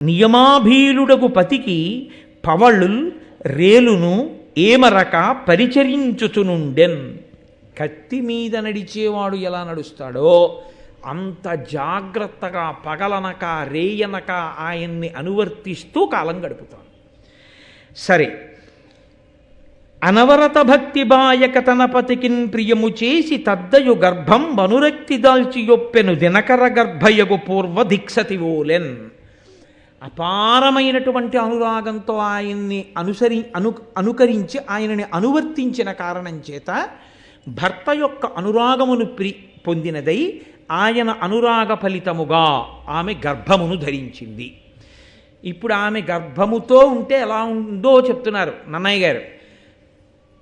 నియమాభీలుడగు పతికి పవళుల్ రేలును ఏమరక పరిచరించుచునుండెన్. కత్తి మీద నడిచేవాడు ఎలా నడుస్తాడో అంత జాగ్రత్తగా పగలనక రేయనక ఆయన్ని అనువర్తిస్తూ కాలం గడుపుతాను. సరే, అనవరత భక్తి బాయక తన పతికిన్ ప్రియము చేసి తద్దయు గర్భం వనురక్తి దాల్చి యొప్పెను దినకర గర్భయగు పూర్వ దిక్సతివోలెన్. అపారమైనటువంటి అనురాగంతో ఆయన్ని అనుకరించి ఆయనని అనువర్తించిన కారణం చేత భర్త యొక్క అనురాగమును పొందినదై ఆయన అనురాగ ఫలితముగా ఆమె గర్భమును ధరించింది. ఇప్పుడు ఆమె గర్భముతో ఉంటే ఎలా ఉందో చెప్తున్నారు నన్నయ్య గారు.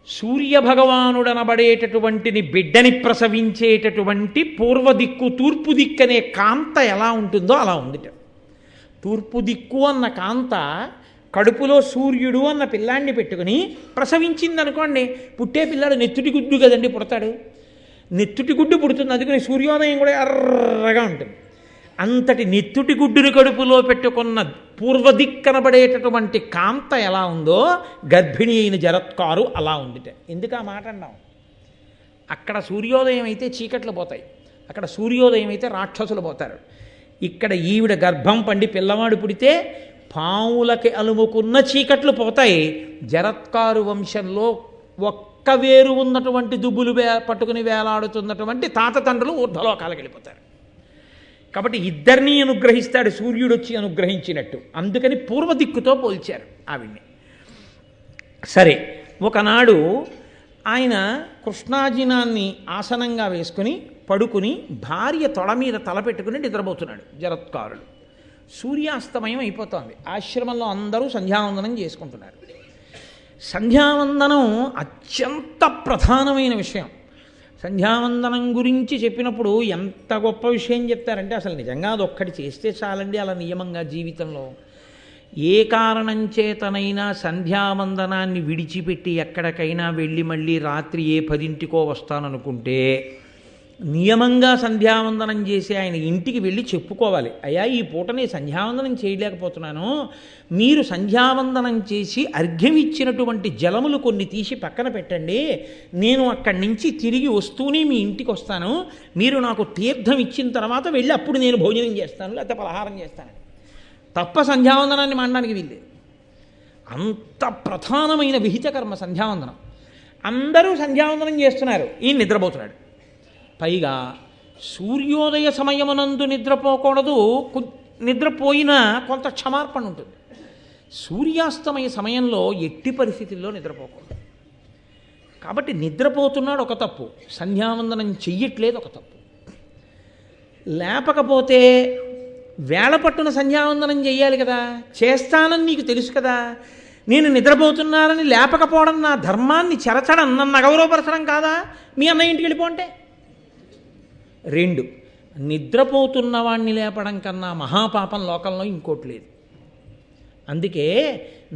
సూర్యభగవానుడనబడేటటువంటిని బిడ్డని ప్రసవించేటటువంటి పూర్వదిక్కు తూర్పు దిక్కు అనే కాంత ఎలా ఉంటుందో అలా ఉంది. తూర్పు దిక్కు అన్న కాంత కడుపులో సూర్యుడు అన్న పిల్లాన్ని పెట్టుకుని ప్రసవించిందనుకోండి, పుట్టే పిల్లాడు నెత్తుటి గుడ్డు కదండి పుడతాడు, నెత్తుటి గుడ్డు పుడుతుంది. అందుకని సూర్యోదయం కూడా ఎర్రగా ఉంటుంది. అంతటి నెత్తుటి గుడ్డుని కడుపులో పెట్టుకున్న పూర్వదిక్కనబడేటటువంటి కాంత ఎలా ఉందో గర్భిణి అయిన జరత్కారు అలా ఉంది. ఎందుకు ఆ మాట అన్నాం? అక్కడ సూర్యోదయం అయితే చీకట్లు పోతాయి, అక్కడ సూర్యోదయం అయితే రాక్షసులు పోతారు. ఇక్కడ ఈవిడ గర్భం పండి పిల్లవాడు పుడితే పావులకి అలుముకున్న చీకట్లు పోతాయి. జరత్కారు వంశంలో ఒక్క వేరు ఉన్నటువంటి దుబ్బులు పట్టుకుని వేలాడుతున్నటువంటి తాత తండ్రులు ఊర్ధ్వలోకాలకు వెళ్ళిపోతారు. కాబట్టి ఇద్దరినీ అనుగ్రహిస్తాడు సూర్యుడు వచ్చి అనుగ్రహించినట్టు. అందుకని పూర్వదిక్కుతో పోల్చారు ఆవిడ్ని. సరే, ఒకనాడు ఆయన కృష్ణాజినాన్ని ఆసనంగా వేసుకుని పడుకుని భార్య తొడ మీద తలపెట్టుకుని నిద్రపోతున్నాడు జరత్కారుడు. సూర్యాస్తమయం అయిపోతోంది. ఆశ్రమంలో అందరూ సంధ్యావందనం చేసుకుంటున్నారు. సంధ్యావందనం అత్యంత ప్రధానమైన విషయం. సంధ్యావందనం గురించి చెప్పినప్పుడు ఎంత గొప్ప విషయం చెప్తారంటే అసలు నిజంగా అదొక్కటి చేస్తే చాలండి అలా నియమంగా జీవితంలో. ఏ కారణం చేతనైనా సంధ్యావందనాన్ని విడిచిపెట్టి ఎక్కడికైనా వెళ్ళి మళ్ళీ రాత్రి 10 వస్తాననుకుంటే నియమంగా సంధ్యావందనం చేసి ఆయన ఇంటికి వెళ్ళి చెప్పుకోవాలి, అయ్యా ఈ పూట నేను సంధ్యావందనం చేయలేకపోతున్నాను, మీరు సంధ్యావందనం చేసి అర్ఘ్యం ఇచ్చినటువంటి జలములు కొన్ని తీసి పక్కన పెట్టండి, నేను అక్కడి నుంచి తిరిగి వస్తూనే మీ ఇంటికి వస్తాను, మీరు నాకు తీర్థం ఇచ్చిన తర్వాత వెళ్ళి అప్పుడు నేను భోజనం చేస్తాను లేకపోతే పలహారం చేస్తాను. తప్ప సంధ్యావందనాన్ని మానడానికి వీల్లేదు. అంత ప్రధానమైన విహిత కర్మ సంధ్యావందనం. అందరూ సంధ్యావందనం చేస్తున్నారు, ఈయన నిద్రపోతున్నాడు. పైగా సూర్యోదయ సమయమునందు నిద్రపోకూడదు, నిద్రపోయినా కొంత క్షమార్పణ ఉంటుంది. సూర్యాస్తమయ సమయంలో ఎట్టి పరిస్థితుల్లో నిద్రపోకూడదు. కాబట్టి నిద్రపోతున్నాడు ఒక తప్పు, సంధ్యావందనం చెయ్యట్లేదు ఒక తప్పు. లేపకపోతే వేళ పట్టున సంధ్యావందనం చెయ్యాలి కదా, చేస్తానని నీకు తెలుసు కదా, నేను నిద్రపోతున్నానని లేపకపోవడం నా ధర్మాన్ని చెరచడం, నన్ను అగౌరవపరచడం కాదా? మీ అన్నయ్య ఇంటికి వెళ్ళిపోంటే. 2, నిద్రపోతున్న వాణ్ణి లేపడం కన్నా మహాపాపం లోకంలో ఇంకోటి లేదు. అందుకే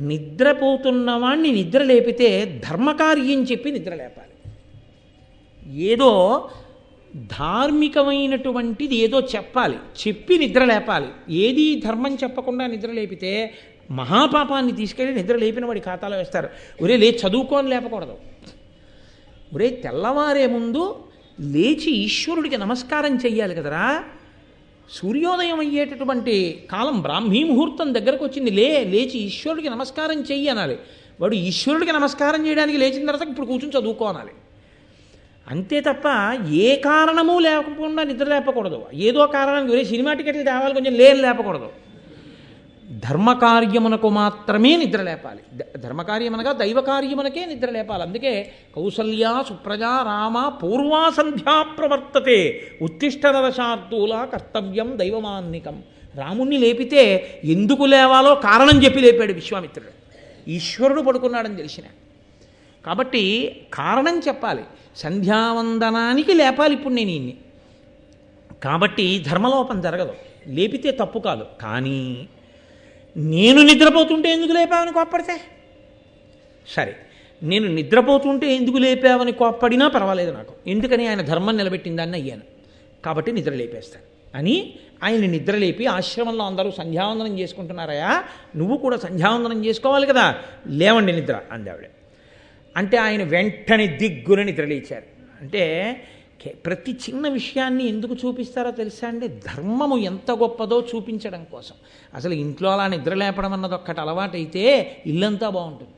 నిద్రపోతున్న వాణ్ణి నిద్ర లేపితే ధర్మకార్యం చెప్పి నిద్ర లేపాలి. ఏదో ధార్మికమైనటువంటిది ఏదో చెప్పాలి, చెప్పి నిద్ర లేపాలి. ఏది ధర్మం చెప్పకుండా నిద్ర లేపితే మహాపాపాన్ని తీసుకెళ్ళి నిద్ర లేపిన వాడి ఖాతాలో వేస్తారు. ఒరే లేచి చదువుకొని లేపకూడదు. ఒరే తెల్లవారే ముందు లేచి ఈశ్వరుడికి నమస్కారం చెయ్యాలి కదరా. సూర్యోదయం అయ్యేటటువంటి కాలం బ్రాహ్మీ ముహూర్తం దగ్గరకు వచ్చింది, లేచి ఈశ్వరుడికి నమస్కారం చెయ్యి అనాలి. వాడు ఈశ్వరుడికి నమస్కారం చేయడానికి లేచిన తర్వాత ఇప్పుడు కూర్చొని చదువుకోవాలి. అంతే తప్ప ఏ కారణము లేకుండా నిద్ర లేపకూడదు. ఏదో కారణానికి ఒరే సినిమా టికెట్లు తేవాలి కొంచెం లేపకూడదు. ధర్మకార్యమునకు మాత్రమే నిద్ర లేపాలి. ధర్మకార్యమనగా దైవకార్యమునకే నిద్ర లేపాలి. అందుకే కౌసల్యా సుప్రజా రామ పూర్వా సంధ్యా ప్రవర్తతే ఉత్తిష్ట నరశార్దూల కర్తవ్యం దైవమాన్నికం. రాముణ్ణి లేపితే ఎందుకు లేవాలో కారణం చెప్పి లేపాడు విశ్వామిత్రుడు. ఈశ్వరుడు పడుకున్నాడని తెలిసిన కాబట్టి కారణం చెప్పాలి. సంధ్యావందనానికి లేపాలి ఇప్పుడు నేను ఇన్ని. కాబట్టి ధర్మలోపం జరగదు, లేపితే తప్పు కాదు. కానీ నేను నిద్రపోతుంటే ఎందుకు లేపావని కోప్పడితే సరే, నేను నిద్రపోతుంటే ఎందుకు లేపావని కోప్పడినా పర్వాలేదు నాకు. ఎందుకని ఆయన ధర్మం నిలబెట్టిందాన్ని అయ్యాను కాబట్టి నిద్ర లేపేస్తాను. అని ఆయన నిద్రలేపి, ఆశ్రమంలో అందరూ సంధ్యావందనం చేసుకుంటున్నారయా, నువ్వు కూడా సంధ్యావందనం చేసుకోవాలి కదా, లేవండి నిద్ర అంది ఆవిడ. అంటే ఆయన వెంటనే దిగ్గున నిద్రలేచారు. అంటే ప్రతి చిన్న విషయాన్ని ఎందుకు చూపిస్తారో తెలుసా అండి? ధర్మము ఎంత గొప్పదో చూపించడం కోసం. అసలు ఇంట్లో అలా నిద్రలేపడం అన్నది ఒక్కటి అలవాటైతే ఇల్లంతా బాగుంటుంది.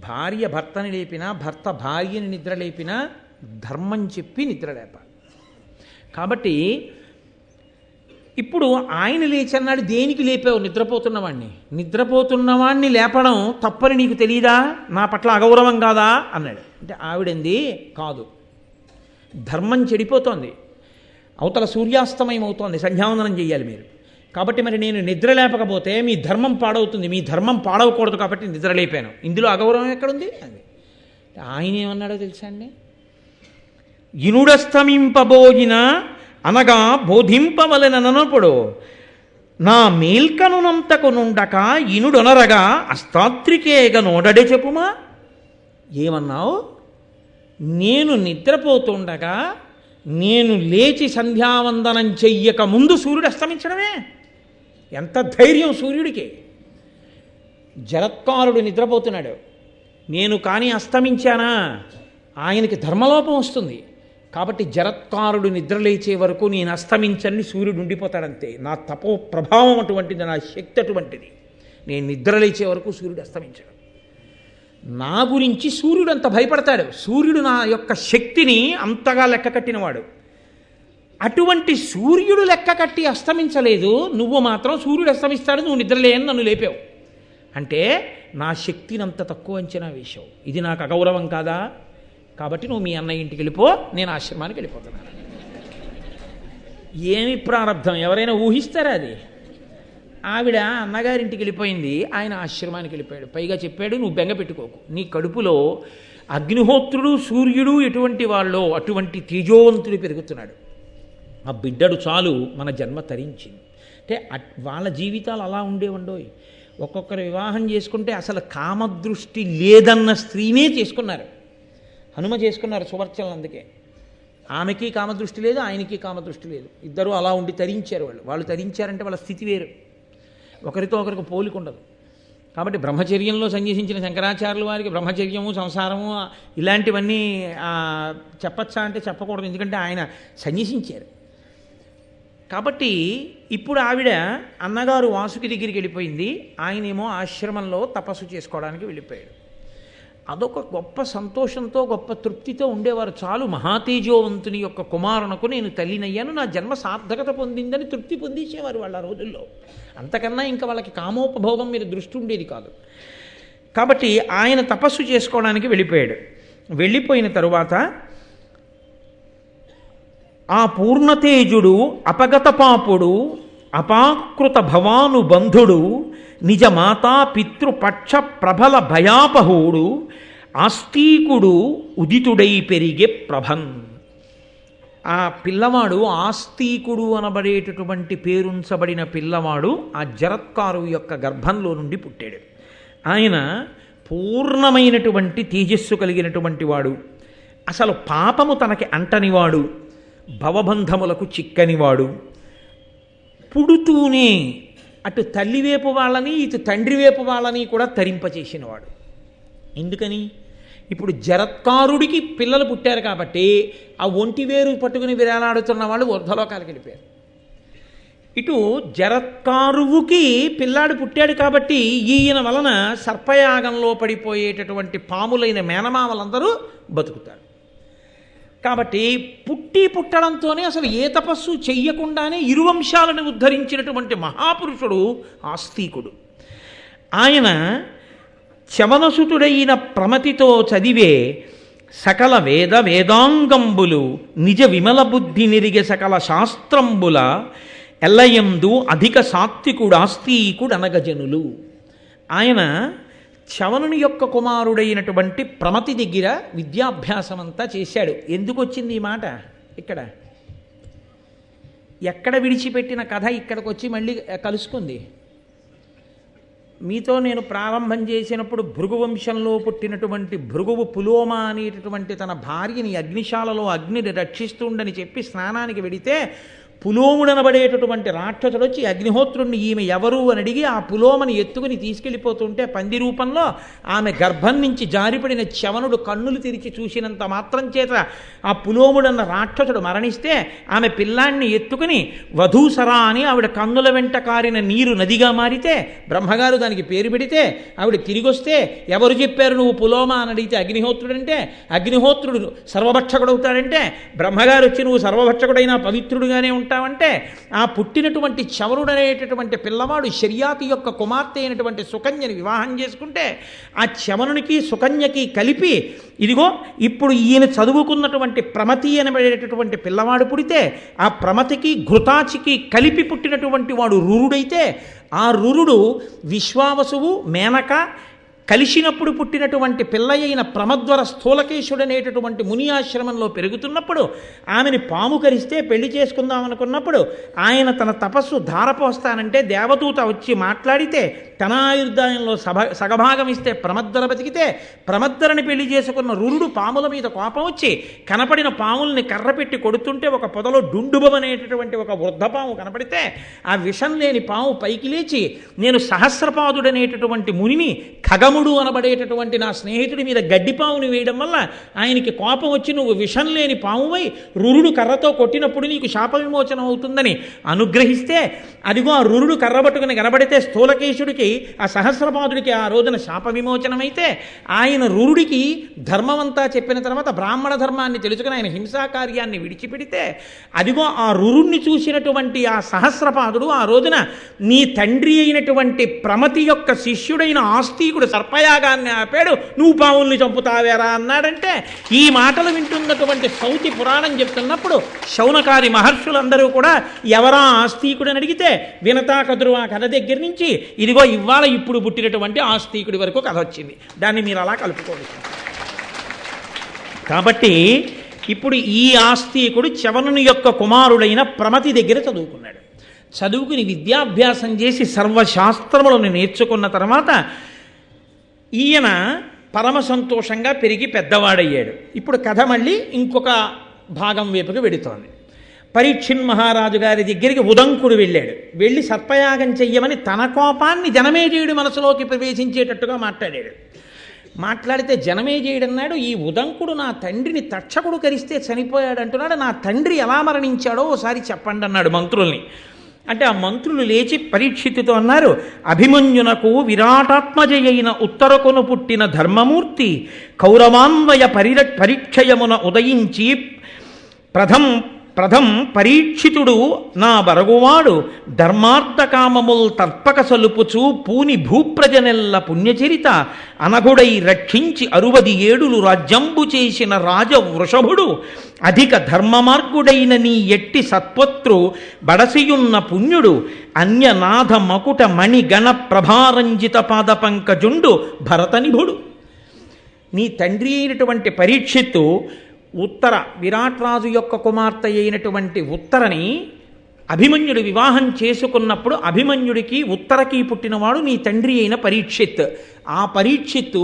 భార్య భర్తని లేపినా, భర్త భార్యని నిద్రలేపినా ధర్మం చెప్పి నిద్రలేపాలి. కాబట్టి ఇప్పుడు ఆయన లేచన్నాడు, దేనికి లేపావు నిద్రపోతున్నవాణ్ణి? నిద్రపోతున్నవాణ్ణి లేపడం తప్పని నీకు తెలియదా? నా పట్ల అగౌరవం కాదా అన్నాడు. అంటే ఆవిడంది, కాదు, ధర్మం చెడిపోతోంది, అవతల సూర్యాస్తమయం అవుతోంది, సంధ్యావందనం చెయ్యాలి మీరు, కాబట్టి మరి నేను నిద్ర లేపకపోతే మీ ధర్మం పాడవుతుంది, మీ ధర్మం పాడవకూడదు కాబట్టి నిద్ర లేపాను, ఇందులో అగౌరవం ఎక్కడుంది అది. ఆయన ఏమన్నాడో తెలుసా అండి? ఇనుడస్తమింపబోయిన అనగా బోధింపవలెననప్పుడు నా మేల్కనునంతకు నుండక ఇనుడొనరగా అస్తాత్రికేగ నోడడే చెప్పుమా. ఏమన్నావు? నేను నిద్రపోతుండగా నేను లేచి సంధ్యావందనం చెయ్యక ముందు సూర్యుడు అస్తమించడమే? ఎంత ధైర్యం సూర్యుడికి! జరత్కారుడు నిద్రపోతున్నాడు, నేను కానీ అస్తమించానా ఆయనకి ధర్మలోపం వస్తుంది. కాబట్టి జరత్కారుడు నిద్రలేచే వరకు నేను అస్తమించని సూర్యుడు ఉండిపోతాడంతే. నా తపో ప్రభావం అటువంటిది, నా శక్తి అటువంటిది. నేను నిద్రలేచే వరకు సూర్యుడు అస్తమించాడు. నా గురించి సూర్యుడు అంత భయపడతాడు. సూర్యుడు నా యొక్క శక్తిని అంతగా లెక్క కట్టినవాడు. అటువంటి సూర్యుడు లెక్క కట్టి అస్తమించలేదు, నువ్వు మాత్రం సూర్యుడు అస్తమిస్తాడు, నువ్వు నిద్రలేయని నన్ను లేపావు. అంటే నా శక్తిని అంత తక్కువ అంచనా వేశావు. ఇది నాకు అగౌరవం కాదా? కాబట్టి నువ్వు మీ అన్నయ్య ఇంటికి వెళ్ళిపో, నేను ఆశ్రమానికి వెళ్ళిపోతున్నాను. ఏమి ప్రారంధం, ఎవరైనా ఊహిస్తారా అది? ఆవిడ అన్నగారింటికి వెళ్ళిపోయింది, ఆయన ఆశ్రమానికి వెళ్ళిపోయాడు. పైగా చెప్పాడు, నువ్వు బెంగ పెట్టుకోకు, నీ కడుపులో అగ్నిహోత్రుడు సూర్యుడు ఎటువంటి వాళ్ళో అటువంటి తేజోవంతుడు పెరుగుతున్నాడు. ఆ బిడ్డడు చాలు మన జన్మ తరించింది. అంటే వాళ్ళ జీవితాలు అలా ఉండేవండోయ్. ఒక్కొక్కరు వివాహం చేసుకుంటే అసలు కామదృష్టి లేదన్న స్త్రీనే చేసుకున్నారు. హనుమ చేసుకున్నారు సువర్చనలు. అందుకే ఆమెకి కామదృష్టి లేదు, ఆయనకి కామదృష్టి లేదు. ఇద్దరు అలా ఉండి తరించారు. వాళ్ళు తరించారంటే వాళ్ళ స్థితి వేరు, ఒకరితో ఒకరికి పోలిక ఉండదు. కాబట్టి బ్రహ్మచర్యంలో సన్యసించిన శంకరాచార్యుల వారికి బ్రహ్మచర్యము, సంసారము ఇలాంటివన్నీ చెప్పచ్చా అంటే చెప్పకూడదు, ఎందుకంటే ఆయన సన్యసించారు. కాబట్టి ఇప్పుడు ఆవిడ అన్నగారు వాసుకి దగ్గరికి వెళ్ళిపోయింది, ఆయనేమో ఆశ్రమంలో తపస్సు చేసుకోవడానికి వెళ్ళిపోయాడు. అదొక గొప్ప సంతోషంతో, గొప్ప తృప్తితో ఉండేవారు. చాలు, మహాతేజోవంతుని యొక్క కుమారునకు నేను తల్లినయ్యాను, నా జన్మ సార్థకత పొందిందని తృప్తి పొందించేవారు వాళ్ళ రోజుల్లో. అంతకన్నా ఇంకా వాళ్ళకి కామోపభోగం మీద దృష్టి ఉండేది కాదు. కాబట్టి ఆయన తపస్సు చేసుకోవడానికి వెళ్ళిపోయాడు. వెళ్ళిపోయిన తరువాత ఆ పూర్ణతేజుడు అపగత పాపుడు అపాకృత భవానుబంధుడు నిజ మాతా పితృపక్ష ప్రబల భయాపహుడు ఆస్తికుడు ఉదితుడై పెరిగే ప్రభన్. ఆ పిల్లవాడు ఆస్తికుడు అనబడేటటువంటి పేరుంచబడిన పిల్లవాడు ఆ జరత్కారు యొక్క గర్భంలో నుండి పుట్టాడు. ఆయన పూర్ణమైనటువంటి తేజస్సు కలిగినటువంటి వాడు, అసలు పాపము తనకి అంటనివాడు, భవబంధములకు చిక్కనివాడు, పుడుతూనే అటు తల్లివేపు వాళ్ళని ఇటు తండ్రివేపు వాళ్ళని కూడా తరింపచేసినవాడు. ఎందుకని? ఇప్పుడు జరత్కారుడికి పిల్లలు పుట్టారు కాబట్టి ఆ ఒంటి వేరు పట్టుకుని విరాలాడుతున్న వాళ్ళు ఊర్ధ్వలోకాలకు వెళ్ళిపోయారు. ఇటు జరత్కారువుకి పిల్లాడు పుట్టాడు కాబట్టి ఈయన వలన సర్పయాగంలో పడిపోయేటటువంటి పాములైన మేనమామలందరూ బతుకుతారు. కాబట్టి పుట్టడంతోనే అసలు ఏ తపస్సు చెయ్యకుండానే ఇరువంశాలను ఉద్ధరించినటువంటి మహాపురుషుడు ఆస్తికుడు. ఆయన చవనసుతుడైన ప్రమతితో చదివే సకల వేదాంగంబులు నిజ విమల బుద్ధి నిరిగే సకల శాస్త్రంబుల ఎల్లయందు అధిక సాత్వికుడు ఆస్తికుడు అనగజనులు. ఆయన చవనుని యొక్క కుమారుడైనటువంటి ప్రమతి దగ్గర విద్యాభ్యాసం అంతా చేశాడు. ఎందుకు వచ్చింది ఈ మాట? ఎక్కడ విడిచిపెట్టిన కథ ఇక్కడికి వచ్చి మళ్ళీ కలుసుకుంది. మీతో నేను ప్రారంభం చేసినప్పుడు భృగువంశంలో పుట్టినటువంటి భృగువు పులోమ అనేటటువంటి తన భార్యని అగ్నిశాలలో అగ్నిని రక్షిస్తుండని చెప్పి స్నానానికి వెడితే పులోముడనబడేటటువంటి రాక్షసుడు వచ్చి అగ్నిహోత్రుడిని ఈమె ఎవరు అని అడిగి ఆ పులోమని ఎత్తుకుని తీసుకెళ్ళిపోతుంటే పంది రూపంలో ఆమె గర్భం నుంచి జారిపడిన చవనుడు కన్నులు తెరిచి చూసినంత మాత్రం చేత ఆ పులోముడన్న రాక్షసుడు మరణిస్తే ఆమె పిల్లాన్ని ఎత్తుకుని వధూసరా అని ఆవిడ కన్నుల వెంట కారిన నీరు నదిగా మారితే బ్రహ్మగారు దానికి పేరు పెడితే ఆవిడ తిరిగి వస్తే ఎవరు చెప్పారు నువ్వు పులోమ అని అడిగితే అగ్నిహోత్రుడంటే అగ్నిహోత్రుడు సర్వభక్షకుడవుతాడంటే బ్రహ్మగారు వచ్చి నువ్వు సర్వభక్షకుడైనా పవిత్రుడుగానే ఉంటావంటే ఆ పుట్టినటువంటి చవనుడనేటటువంటి పిల్లవాడు శర్యాతి యొక్క కుమార్తె అయినటువంటి సుకన్యని వివాహం చేసుకుంటే ఆ చవనునికి సుకన్యకి కలిపి ఇదిగో ఇప్పుడు ఈయన చదువుకున్నటువంటి ప్రమతి అనబడేటటువంటి పిల్లవాడు పుడితే ఆ ప్రమతికి ఘృతాచికి కలిపి పుట్టినటువంటి వాడు రురుడైతే ఆ రురుడు విశ్వావసువు మేనక కలిసినప్పుడు పుట్టినటువంటి పిల్లయైన ప్రమద్వర స్థూలకేశుడనేటటువంటి ముని ఆశ్రమంలో పెరుగుతున్నప్పుడు ఆమెని పాము కరిస్తే పెళ్లి చేసుకుందామనుకున్నప్పుడు ఆయన తన తపస్సు ధారపోస్తానంటే దేవదూత వచ్చి మాట్లాడితే తన ఆయుర్దాయంలో సగభాగం ఇస్తే ప్రమద్వర బతికితే ప్రమద్వరని పెళ్లి చేసుకున్న రురుడు పాముల మీద కోపం వచ్చి కనపడిన పాముల్ని కర్రపెట్టి కొడుతుంటే ఒక పొదలో డుండుబమనేటటువంటి ఒక వృద్ధపాము కనపడితే ఆ విషం లేని పాము పైకి లేచి నేను సహస్రపాదుడనేటటువంటి మునిని ఖగముడు అనబడేటటువంటి నా స్నేహితుడి మీద గడ్డిపావుని వేయడం వల్ల ఆయనకి కోపం వచ్చి నువ్వు విషం లేని పామువై రురుడు కర్రతో కొట్టినప్పుడు నీకు శాప విమోచనం అవుతుందని అనుగ్రహిస్తే అదిగో ఆ రురుడు కర్రబట్టుకుని కనబడితే స్థూలకేశుడికి ఆ సహస్రపాదుడికి ఆ రోజున శాప విమోచనమైతే ఆయన రురుడికి ధర్మమంతా చెప్పిన తర్వాత బ్రాహ్మణ ధర్మాన్ని తెలుసుకుని ఆయన హింసా కార్యాన్ని విడిచిపెడితే అదిగో ఆ రురుణ్ణి చూసినటువంటి ఆ సహస్రపాదుడు ఆ రోజున నీ తండ్రి అయినటువంటి ప్రమతి యొక్క శిష్యుడైన ఆస్తికుడు సర్పయాగాన్ని ఆపాడు నువ్వు పావుల్ని చంపుతావేరా అన్నాడంటే ఈ మాటలు వింటున్నటువంటి సౌతి పురాణం చెప్తున్నప్పుడు శౌనకాది మహర్షులందరూ కూడా ఎవరా ఆస్తికుడని అడిగితే వినతా కదురు ఆ కథ దగ్గర నుంచి ఇదిగో ఇవాళ ఇప్పుడు పుట్టినటువంటి ఆస్తికుడి వరకు కథ వచ్చింది దాన్ని మీరు అలా కలుపుకోండి కాబట్టి ఇప్పుడు ఈ ఆస్తికుడు చవనుని యొక్క కుమారుడైన ప్రమతి దగ్గర చదువుకున్నాడు చదువుకుని విద్యాభ్యాసం చేసి సర్వశాస్త్రములను నేర్చుకున్న తర్వాత ఈయన పరమ సంతోషంగా పెరిగి పెద్దవాడయ్యాడు ఇప్పుడు కథ మళ్ళీ ఇంకొక భాగం వైపుకి వెడుతోంది పరీక్షిన్ మహారాజు గారి దగ్గరికి ఉదంకుడు వెళ్ళాడు వెళ్ళి సర్పయాగం చెయ్యమని తన కోపాన్ని జనమేజయుడి మనసులోకి ప్రవేశించేటట్టుగా మాట్లాడాడు మాట్లాడితే జనమేజయుడన్నాడు ఈ ఉదంకుడు నా తండ్రిని తక్షకుడు కరిస్తే చనిపోయాడు అంటున్నాడు నా తండ్రి ఎలా మరణించాడో ఓసారి చెప్పండి అన్నాడు మంత్రుల్ని అంటే ఆ మంత్రులు లేచి పరీక్షితుతో అన్నారు అభిమన్యునకు విరాటాత్మజయైన ఉత్తరకొను పుట్టిన ధర్మమూర్తి కౌరవాన్వయ పరీక్షయమున ఉదయించి ప్రథం పరీక్షితుడు నా బరగువాడు ధర్మార్థకామముల్ తర్పక సలుపుచు పూని భూప్రజనెల్ల పుణ్యచరిత అనగుడై రక్షించి 67 రాజ్యంబు చేసిన రాజ వృషభుడు అధిక ధర్మమార్గుడైన నీ ఎట్టి సత్పత్రు బడసియున్న పుణ్యుడు అన్యనాథ మకుట మణిగణ ప్రభారంజిత పాద పంకజుండు భరతనిభుడు నీ తండ్రి అయినటువంటి పరీక్షిత్తు ఉత్తర విరాట్రాజు యొక్క కుమార్తె అయినటువంటి ఉత్తరని అభిమన్యుడు వివాహం చేసుకున్నప్పుడు అభిమన్యుడికి ఉత్తరకి పుట్టినవాడు నీ తండ్రి అయిన పరీక్షిత్ ఆ పరీక్షిత్తు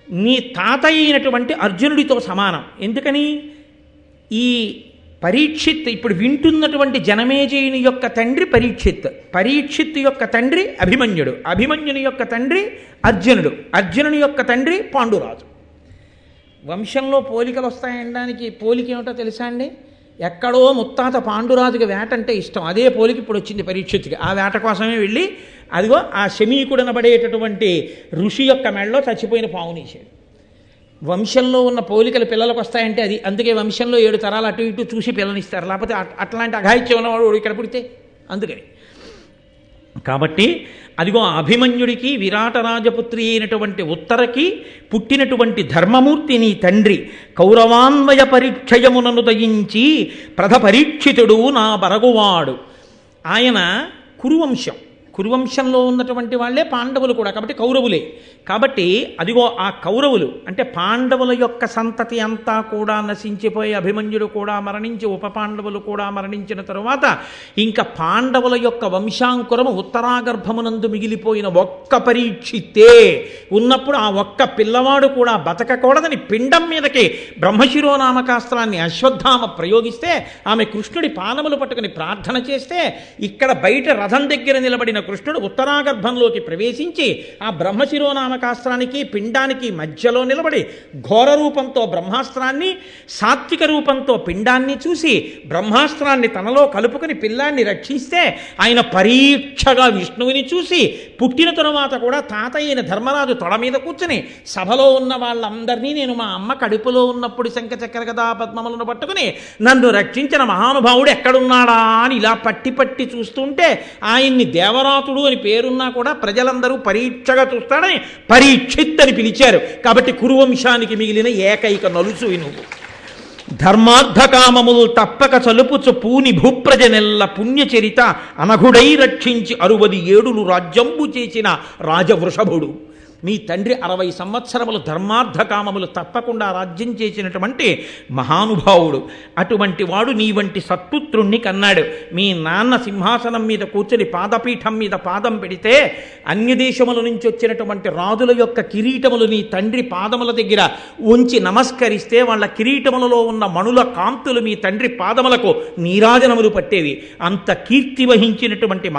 నీ తాత అయినటువంటి అర్జునుడితో సమానం ఎందుకని ఈ పరీక్షిత్ ఇప్పుడు వింటున్నటువంటి జనమేజయుని యొక్క తండ్రి పరీక్షిత్ యొక్క తండ్రి అభిమన్యుని యొక్క తండ్రి అర్జునుని యొక్క తండ్రి పాండురాజు వంశంలో పోలికలు వస్తాయనడానికి పోలిక ఏమిటో తెలుసా అండి ఎక్కడో ముత్తాత పాండురాజుకి వేట అంటే ఇష్టం అదే పోలిక ఇప్పుడు వచ్చింది పరీక్షిత్తుకి ఆ వేట కోసమే వెళ్ళి అదిగో ఆ శమీకుడనబడేటటువంటి ఋషి యొక్క మెడలో చచ్చిపోయిన పావునేశాడు వంశంలో ఉన్న పోలికలు పిల్లలకు వస్తాయంటే అది అందుకే వంశంలో 7 తరాలు అటు ఇటు చూసి పిల్లనిస్తారు లేకపోతే అట్లాంటి అఘాయిత్యం ఉన్నవాడు ఇక్కడ పుడితే అందుకని కాబట్టి అదిగో అభిమన్యుడికి విరాటరాజపుత్రి అయినటువంటి ఉత్తరకి పుట్టినటువంటి ధర్మమూర్తి నీ తండ్రి కౌరవాన్వయ పరీక్షయమునను దయించి పరీక్షితుడు నా బరగువాడు ఆయన కురువంశం కురువంశంలో ఉన్నటువంటి వాళ్ళే పాండవులు కూడా, కాబట్టి కౌరవులే. కాబట్టి అదిగో ఆ కౌరవులు అంటే పాండవుల యొక్క సంతతి అంతా కూడా నశించిపోయి అభిమన్యుడు కూడా మరణించి ఉప పాండవులు కూడా మరణించిన తరువాత ఇంకా పాండవుల యొక్క వంశాంకురము ఉత్తరాగర్భమునందు మిగిలిపోయిన ఒక్క పరీక్షితే ఉన్నప్పుడు ఆ ఒక్క పిల్లవాడు కూడా బతకకూడదని పిండం మీదకి బ్రహ్మశిరోనామకాస్త్రాన్ని అశ్వత్థామ ప్రయోగిస్తే ఆమె కృష్ణుడి పాదములు పట్టుకుని ప్రార్థన చేస్తే ఇక్కడ బయట రథం దగ్గర నిలబడిన కృష్ణుడు ఉత్తరాగర్భంలోకి ప్రవేశించి ఆ బ్రహ్మశిరోనామకాస్త్రానికి పిండానికి మధ్యలో నిలబడి ఘోర రూపంతో బ్రహ్మాస్త్రాన్ని సాత్విక రూపంతో పిండాన్ని చూసి బ్రహ్మాస్త్రాన్ని తనలో కలుపుకుని పిల్లాన్ని రక్షిస్తే ఆయన పరీక్షగా విష్ణువుని చూసి పుట్టిన తరువాత కూడా తాతయ్యన ధర్మరాజు తొడ మీద కూర్చుని సభలో ఉన్న వాళ్ళందరినీ నేను మా అమ్మ కడుపులో ఉన్నప్పుడు శంఖచక్ర గదా పద్మములను పట్టుకుని నన్ను రక్షించిన మహానుభావుడు ఎక్కడున్నాడా అని ఇలా పట్టి పట్టి చూస్తుంటే ఆయన్ని దేవరాతుడు అని పేరున్నా కూడా ప్రజలందరూ పరీక్షగా చూస్తాడని పరీక్షిత్ అని పిలిచారు. కాబట్టి కురువంశానికి మిగిలిన ఏకైక నలుసు నువ్వు. ధర్మార్థకామములు తప్పక చలుపుచు పూని భూప్రజనెల్ల పుణ్యచరిత అనఘుడై రక్షించి 67 రాజ్యంబు చేసిన రాజవృషభుడు. మీ తండ్రి 60 సంవత్సరములు ధర్మార్థకామములు తప్పకుండా రాజ్యం చేసినటువంటి మహానుభావుడు. అటువంటి వాడు నీ వంటి సత్పుత్రుణ్ణి కన్నాడు. మీ నాన్న సింహాసనం మీద కూర్చొని పాదపీఠం మీద పాదం పెడితే అన్యదేశముల నుంచి వచ్చినటువంటి రాజుల యొక్క కిరీటములు నీ తండ్రి పాదముల దగ్గర ఉంచి నమస్కరిస్తే వాళ్ళ కిరీటములలో ఉన్న మణుల కాంతులు మీ తండ్రి పాదములకు నీరాజనములు పట్టేవి. అంత కీర్తి వహించినటువంటి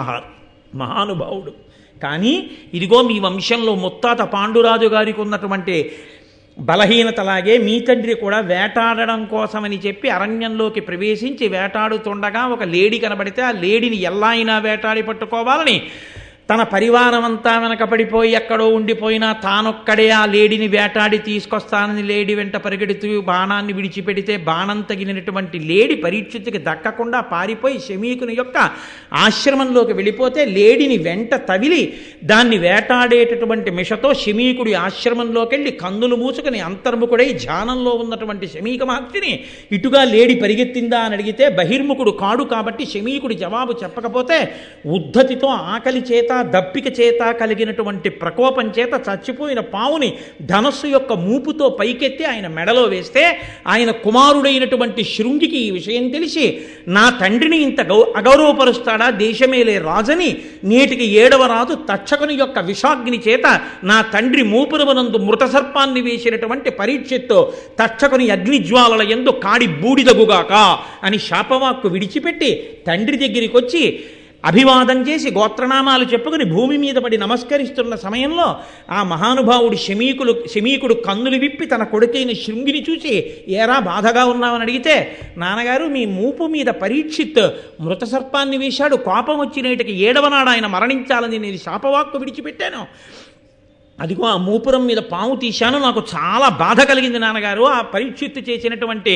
మహానుభావుడు. కానీ ఇదిగో మీ వంశంలో ముత్తాత పాండురాజు గారికి ఉన్నటువంటి బలహీనతలాగే మీ తండ్రి కూడా వేటాడడం కోసమని చెప్పి అరణ్యంలోకి ప్రవేశించి వేటాడుతుండగా ఒక లేడి కనబడితే ఆ లేడిని ఎలా అయినా వేటాడి పట్టుకోవాలని తన పరివారం అంతా వెనకపడిపోయి ఎక్కడో ఉండిపోయినా తానొక్కడే ఆ లేడిని వేటాడి తీసుకొస్తానని లేడి వెంట పరిగెడుతూ బాణాన్ని విడిచిపెడితే బాణం తగిలినటువంటి లేడి పరీక్షిత్తుకి దక్కకుండా పారిపోయి శమీకుని యొక్క ఆశ్రమంలోకి వెళ్ళిపోతే లేడిని వెంట తగిలి దాన్ని వేటాడేటటువంటి మిషతో శమీకుడి ఆశ్రమంలోకి వెళ్ళి కన్నులు మూసుకుని అంతర్ముఖుడై ధ్యానంలో ఉన్నటువంటి శమీక మహర్షిని ఇటుగా లేడి పరిగెత్తిందా అని అడిగితే బహిర్ముఖుడు కాడు కాబట్టి శమీకుడి జవాబు చెప్పకపోతే ఉద్ధతితో ఆకలి చేత దప్పిక చేత కలిగినటువంటి ప్రకోపం చేత చచ్చిపోయిన పావుని ధనస్సు యొక్క మూపుతో పైకెత్తి ఆయన మెడలో వేస్తే ఆయన కుమారుడైనటువంటి శృంగికి ఈ విషయం తెలిసి నా తండ్రిని ఇంత అగౌరవపరుస్తాడా దేశమేలే రాజని నేటికి 7వ రాజు తక్షకుని యొక్క విషాగ్ని చేత నా తండ్రి మూపురమునందు మృత సర్పాన్ని వేసినటువంటి పరీక్షిత్తు తక్షకుని అగ్నిజ్వాలల యందు కాడి బూడిదగుగాక అని శాపవాక్కు విడిచిపెట్టి తండ్రి దగ్గరికి వచ్చి అభివాదం చేసి గోత్రనామాలు చెప్పుకుని భూమి మీద పడి నమస్కరిస్తున్న సమయంలో ఆ మహానుభావుడు శమీకుడు కన్నులు విప్పి తన కొడుకైన శృంగిని చూసి ఏరా బాధగా ఉన్నావని అడిగితే నాన్నగారు మీ మూపు మీద పరీక్షిత్ మృత సర్పాన్ని వేశాడు, కోపం వచ్చినేటికి 7వ నాడు ఆయన మరణించాలని నేను శాపవాక్కు విడిచిపెట్టాను, అదిగో ఆ మూపురం మీద పాము తీశాను, నాకు చాలా బాధ కలిగింది నాన్నగారు ఆ పరీక్షిత్తు చేసినటువంటి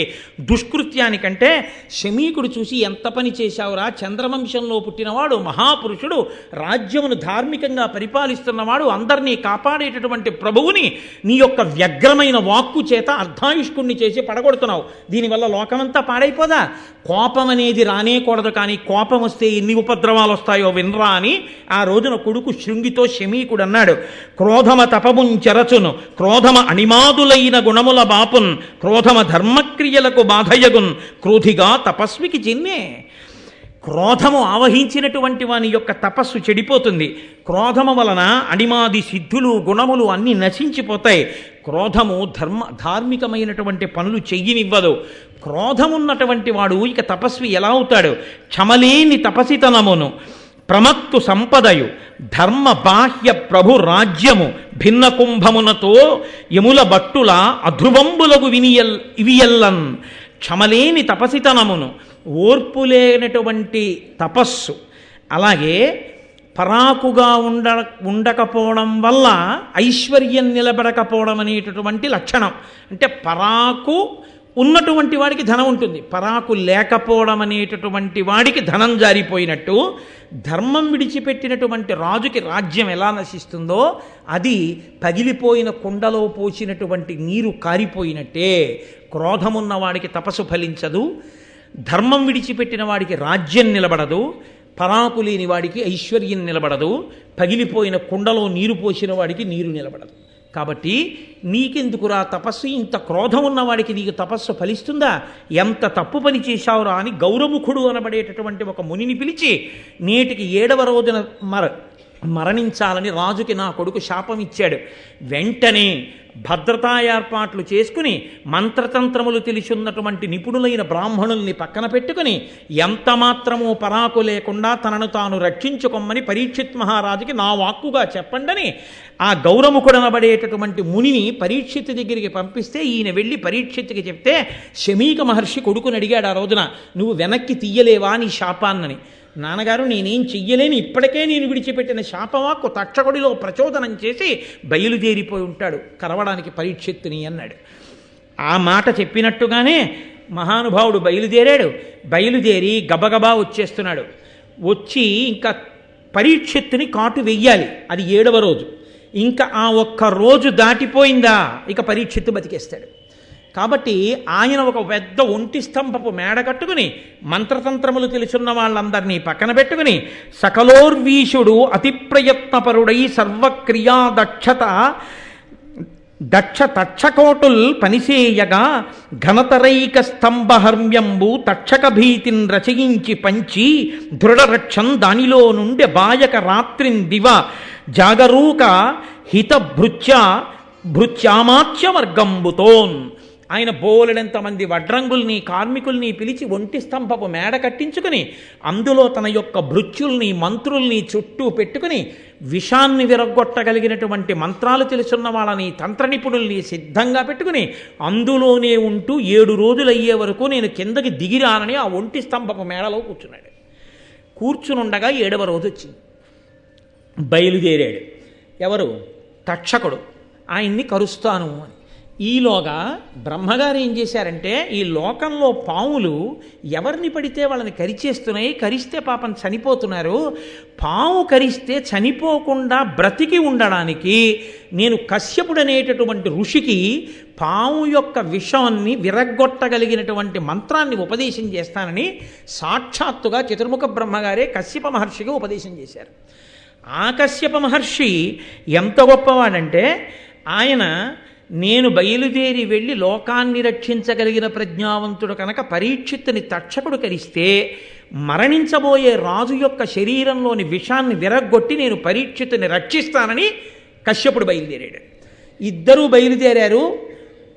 దుష్కృత్యానికంటే. శమీకుడు చూసి ఎంత పని చేశావురా, చంద్రవంశంలో పుట్టినవాడు మహాపురుషుడు, రాజ్యమును ధార్మికంగా పరిపాలిస్తున్నవాడు, అందరినీ కాపాడేటటువంటి ప్రభువుని నీ యొక్క వ్యగ్రమైన వాక్కు చేత అర్ధాయుష్కుణ్ణి చేసి పడగొడుతున్నావు, దీనివల్ల లోకమంతా పాడైపోదా, కోపం అనేది రానేకూడదు, కానీ కోపం వస్తే ఎన్ని ఉపద్రవాలు వస్తాయో వినరా అని ఆ రోజున కొడుకు శృంగితో శమీకుడు అన్నాడు. క్రోధమ తపముంచెరచును క్రోధమ అణిమాదులైన గుణముల బాపున్ క్రోధమ ధర్మక్రియలకు బాధయగున్ క్రోధిగా తపస్వికి చిన్నే. క్రోధము ఆవహించినటువంటి వాని యొక్క తపస్సు చెడిపోతుంది. క్రోధము వలన అణిమాది సిద్ధులు గుణములు అన్నీ నశించిపోతాయి. క్రోధము ధార్మికమైనటువంటి పనులు చెయ్యనివ్వదు. క్రోధమున్నటువంటి వాడు ఇక తపస్వి ఎలా అవుతాడు? క్షమలేని తపసితనమును ప్రమత్తు సంపదయు ధర్మ బాహ్య ప్రభు రాజ్యము భిన్న కుంభమునతో యముల బట్టుల అధ్రువంబులకు ఇవియల్లన్. క్షమలేని తపసితనమును, ఓర్పు లేనటువంటి తపస్సు, అలాగే పరాకుగా ఉండకపోవడం వల్ల ఐశ్వర్యం నిలబడకపోవడం అనేటటువంటి లక్షణం. అంటే పరాకు ఉన్నటువంటి వాడికి ధనం ఉంటుంది, పరాకు లేకపోవడం అనేటటువంటి వాడికి ధనం జారిపోయినట్టు ధర్మం విడిచిపెట్టినటువంటి రాజుకి రాజ్యం ఎలా నశిస్తుందో అది పగిలిపోయిన కుండలో పోసినటువంటి నీరు కారిపోయినట్టే. క్రోధమున్న వాడికి తపస్సు ఫలించదు, ధర్మం విడిచిపెట్టిన వాడికి రాజ్యం నిలబడదు, పరాకు లేని వాడికి ఐశ్వర్యం నిలబడదు, పగిలిపోయిన కుండలో నీరు పోసిన వాడికి నీరు నిలబడదు. కాబట్టి నీకెందుకురా తపస్సు, ఇంత క్రోధం ఉన్నవాడికి నీకు తపస్సు ఫలిస్తుందా, ఎంత తప్పు పని చేశావురా అని గౌరముఖుడు అనబడేటటువంటి ఒక మునిని పిలిచి నేటికి 7వ రోజున మరణించాలని రాజుకి నా కొడుకు శాపం ఇచ్చాడు. వెంటనే భద్రతా ఏర్పాట్లు చేసుకుని మంత్రతంత్రములు తెలిసి ఉన్నటువంటి నిపుణులైన బ్రాహ్మణుల్ని పక్కన పెట్టుకుని ఎంత మాత్రమూ పరాకు లేకుండా తనను తాను రక్షించుకోమని పరీక్షిత్ మహారాజుకి నా వాక్కుగా చెప్పండని ఆ గౌరముఖుడనబడేటటువంటి మునిని పరీక్షిత్ దగ్గరికి పంపిస్తే ఈయన వెళ్ళి పరీక్షిత్తుకి చెప్తే శమీక మహర్షి కొడుకుని అడిగాడు ఆ రోజున, నువ్వు వెనక్కి తీయలేవా నీ శాపాన్నని. నాన్నగారు నేనేం చెయ్యలేని, ఇప్పటికే నేను విడిచిపెట్టిన శాపవాక్కు తక్షకుడిలో ప్రచోదనం చేసి బయలుదేరిపోయి ఉంటాడు కరవడానికి పరీక్షిత్తుని అన్నాడు. ఆ మాట చెప్పినట్టుగానే మహానుభావుడు బయలుదేరాడు. బయలుదేరి గబగబా వచ్చేస్తున్నాడు. వచ్చి ఇంకా పరీక్షిత్తుని కాటు వెయ్యాలి. అది 7వ రోజు. ఇంకా ఆ ఒక్క రోజు దాటిపోయిందా ఇక పరీక్షిత్తు బతికేస్తాడు. కాబట్టి ఆయన ఒక పెద్ద ఒంటి స్తంభపు మేడ కట్టుకుని మంత్రతంత్రములు తెలుసున్న వాళ్ళందరినీ పక్కన పెట్టుకుని సకలోర్వీషుడు అతి ప్రయత్నపరుడై సర్వక్రియా తక్షకోటుల్ పనిసేయగా ఘనతరైక స్తంభహర్మ్యంబు తక్షక భీతిన్ రచయించి పంచి దృఢరక్షం దానిలో నుండి బాయక రాత్రిన్ దివ జాగరూక హిత భృత్యామాచ్య వర్గంబుతోన్. ఆయన బోలెడంతమంది వడ్రంగుల్ని కార్మికుల్ని పిలిచి ఒంటి స్తంభపు మేడ కట్టించుకుని అందులో తన యొక్క భృత్యుల్ని మంత్రుల్ని చుట్టూ పెట్టుకుని విషాన్ని విరగొట్టగలిగినటువంటి మంత్రాలు తెలుసున్న వాళ్ళని తంత్ర నిపుణుల్ని సిద్ధంగా పెట్టుకుని అందులోనే ఉంటూ 7 రోజులు అయ్యే వరకు నేను కిందకి దిగిరానని ఆ ఒంటి స్తంభపు మేడలో కూర్చున్నాడు. కూర్చునుండగా 7వ రోజు వచ్చింది. బయలుదేరాడు. ఎవరు? తక్షకుడు. ఆయన్ని కరుస్తాను అని. ఈలోగా బ్రహ్మగారు ఏం చేశారంటే, ఈ లోకంలో పాములు ఎవరిని పడితే వాళ్ళని కరిచేస్తున్నాయి, కరిస్తే పాపం చనిపోతున్నారు. పాము కరిస్తే చనిపోకుండా బ్రతికి ఉండడానికి నేను కశ్యపుడు అనేటటువంటి ఋషికి పాము యొక్క విషాన్ని విరగ్గొట్టగలిగినటువంటి మంత్రాన్ని ఉపదేశం చేస్తానని సాక్షాత్తుగా చతుర్ముఖ బ్రహ్మగారే కశ్యప మహర్షికి ఉపదేశం చేశారు. ఆ కశ్యప మహర్షి ఎంత గొప్పవాడంటే, ఆయన నేను బయలుదేరి వెళ్ళి లోకాన్ని రక్షించగలిగిన ప్రజ్ఞావంతుడు కనుక పరీక్షిత్తుని తక్షకుడు కరిస్తే మరణించబోయే రాజు యొక్క శరీరంలోని విషాన్ని విరగ్గొట్టి నేను పరీక్షిత్తుని రక్షిస్తానని కశ్యపుడు బయలుదేరాడు. ఇద్దరూ బయలుదేరారు.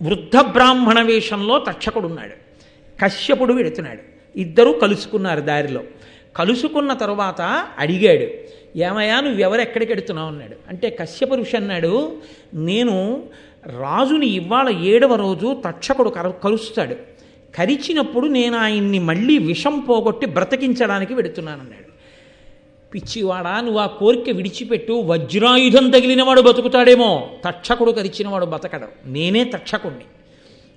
వృద్ధ బ్రాహ్మణ వేషంలో తక్షకుడున్నాడు, కశ్యపుడు వెడుతున్నాడు. ఇద్దరూ కలుసుకున్నారు. దారిలో కలుసుకున్న తరువాత అడిగాడు, ఏమయ్యా నువ్వెవరు ఎక్కడికి వెడుతున్నావు అన్నాడు. అంటే కశ్యప ఋషి అన్నాడు, నేను రాజుని ఇవాళ 7వ రోజు తక్షకుడు కలుస్తాడు, కరిచినప్పుడు నేను ఆయన్ని మళ్ళీ విషం పోగొట్టి బ్రతికించడానికి వెడుతున్నానన్నాడు. పిచ్చివాడా, నువ్వు ఆ కోరిక విడిచిపెట్టు, వజ్రాయుధం తగిలినవాడు బతుకుతాడేమో, తక్షకుడు కరిచినవాడు బతకడం. నేనే తక్షకుణ్ణి,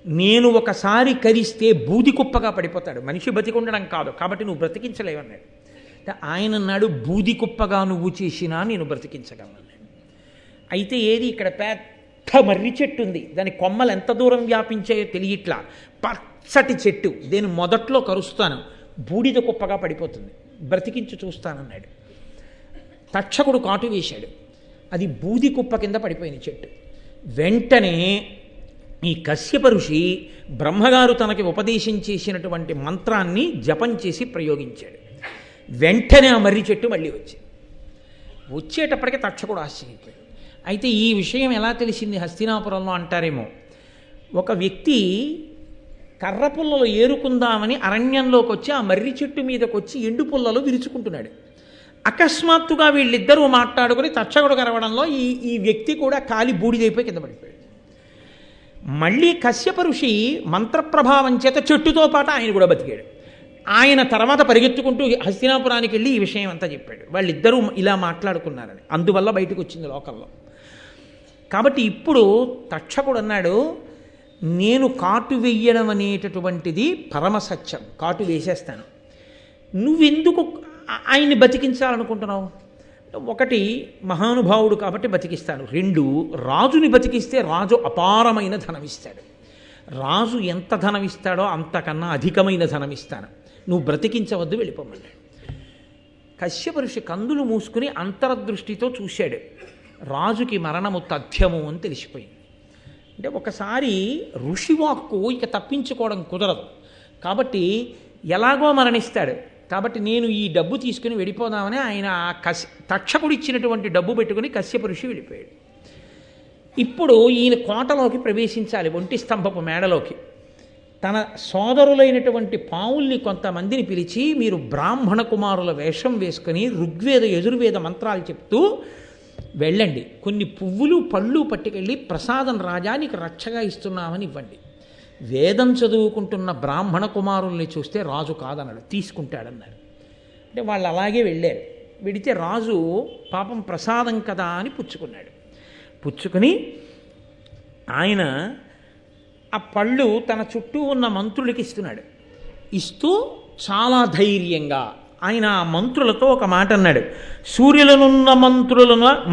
నేను ఒకసారి కరిస్తే బూది కుప్పగా పడిపోతాడు, మనిషి బతికుండడం కాదు, కాబట్టి నువ్వు బ్రతికించలేవన్నాడు. ఆయన అన్నాడు, బూది కుప్పగా నువ్వు చేసినా నేను బ్రతికించగలనన్నాడు. అయితే ఏది, ఇక్కడ పెద్ద మర్రి చెట్టు ఉంది, దాని కొమ్మలు ఎంత దూరం వ్యాపించాయో తెలియట్లా, పచ్చటి చెట్టు, నేను మొదట్లో కరుస్తాను, బూడిద కుప్పగా పడిపోతుంది, బ్రతికించి చూస్తానన్నాడు. తక్షకుడు కాటు వేశాడు, అది బూది కుప్ప కింద పడిపోయిన చెట్టు. వెంటనే ఈ కశ్యప ఋషి బ్రహ్మగారు తనకి ఉపదేశం చేసినటువంటి మంత్రాన్ని జపం చేసి ప్రయోగించాడు. వెంటనే ఆ మర్రి చెట్టు మళ్ళీ వచ్చేటప్పటికి తక్షకుడు ఆశ్చర్యపోయాడు. అయితే ఈ విషయం ఎలా తెలిసింది హస్తినాపురంలో అంటారేమో, ఒక వ్యక్తి కర్ర పుల్లలు ఏరుకుందామని అరణ్యంలోకి వచ్చి ఆ మర్రి చెట్టు మీదకి వచ్చి ఎండు పుల్లలు విరుచుకుంటున్నాడు. అకస్మాత్తుగా వీళ్ళిద్దరూ మాట్లాడుకుని తక్షకుడు కరవడంలో ఈ వ్యక్తి కూడా కాలి బూడిదైపోయి కింద పడిపోయాడు. మళ్ళీ కశ్యప ఋషి మంత్రప్రభావం చేత చెట్టుతో పాటు ఆయన కూడా బతికాడు. ఆయన తర్వాత పరిగెత్తుకుంటూ హస్తినాపురానికి వెళ్ళి ఈ విషయం అంతా చెప్పాడు. వాళ్ళిద్దరూ ఇలా మాట్లాడుకున్నారని, అందువల్ల బయటకు వచ్చింది లోకంలో. కాబట్టి ఇప్పుడు తక్షకుడు అన్నాడు, నేను కాటు వెయ్యడం అనేటటువంటిది పరమసత్యం, కాటు వేసేస్తాను, నువ్వెందుకు ఆయన్ని బతికించాలనుకుంటున్నావు? ఒకటి, మహానుభావుడు కాబట్టి బతికిస్తాను. 2, రాజుని బతికిస్తే రాజు అపారమైన ధనమిస్తాడు. రాజు ఎంత ధనమిస్తాడో అంతకన్నా అధికమైన ధనమిస్తాను, నువ్వు బ్రతికించవద్దు, వెళ్ళిపోమన్నాడు. కశ్యప ఋషి కందులు మూసుకుని అంతర్దృష్టితో చూశాడు. రాజుకి మరణము తథ్యము అని తెలిసిపోయింది. అంటే ఒకసారి ఋషివాక్కు ఇక తప్పించుకోవడం కుదరదు కాబట్టి ఎలాగో మరణిస్తాడు. కాబట్టి నేను ఈ డబ్బు తీసుకుని వెళ్ళిపోదామని ఆయన తక్షకుడు ఇచ్చినటువంటి డబ్బు పెట్టుకుని కశ్యప ఋషి వెళ్ళిపోయాడు. ఇప్పుడు ఈయన కోటలోకి ప్రవేశించాలి, ఒంటి స్తంభపు మేడలోకి. తన సోదరులైనటువంటి పావుల్ని కొంతమందిని పిలిచి, మీరు బ్రాహ్మణ కుమారుల వేషం వేసుకొని ఋగ్వేద యజుర్వేద మంత్రాలు చెప్తూ వెళ్ళండి, కొన్ని పువ్వులు పళ్ళు పట్టుకెళ్ళి ప్రసాదం రాజా నీకు రక్షగా ఇస్తున్నామని ఇవ్వండి. వేదం చదువుకుంటున్న బ్రాహ్మణ కుమారుల్ని చూస్తే రాజు కాదన్నాడు, తీసుకుంటాడన్నారు. అంటే వాళ్ళు అలాగే వెళ్ళారు. వెడితే రాజు పాపం ప్రసాదం కదా అని పుచ్చుకున్నాడు. పుచ్చుకుని ఆయన ఆ పళ్ళు తన చుట్టూ ఉన్న మంత్రులకి ఇస్తున్నాడు. ఇస్తూ చాలా ధైర్యంగా ఆయన ఆ మంత్రులతో ఒక మాట అన్నాడు. సూర్యులనున్న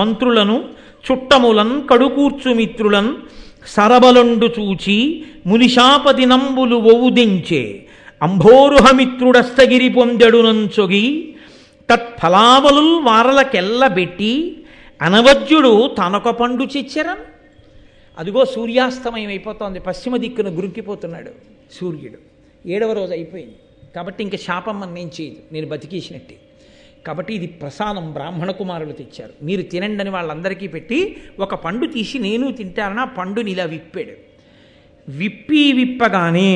మంత్రులను చుట్టములన్ కడుకూర్చు మిత్రులన్ సరబలండు చూచి మునిశాపతి నంబులు ఒవుదించే అంభోరుహమిత్రుడస్తగిరి పొందెడునంచొగి తత్ఫలావలుల్ వారలకెల్లబెట్టి అనవజ్యుడు తనొక పండు చెచ్చరం. అదిగో సూర్యాస్తమయం అయిపోతోంది, పశ్చిమ దిక్కున గురుక్కిపోతున్నాడు సూర్యుడు. 7వ రోజు అయిపోయింది కాబట్టి ఇంక శాపం నేను చేయదు, నేను బతికేసినట్టే. కాబట్టి ఇది ప్రసాదం బ్రాహ్మణ కుమారులు తెచ్చారు, మీరు తినండి అని వాళ్ళందరికీ పెట్టి ఒక పండు తీసి నేను తింటానని ఆ పండుని ఇలా విప్పాడు. విప్పగానే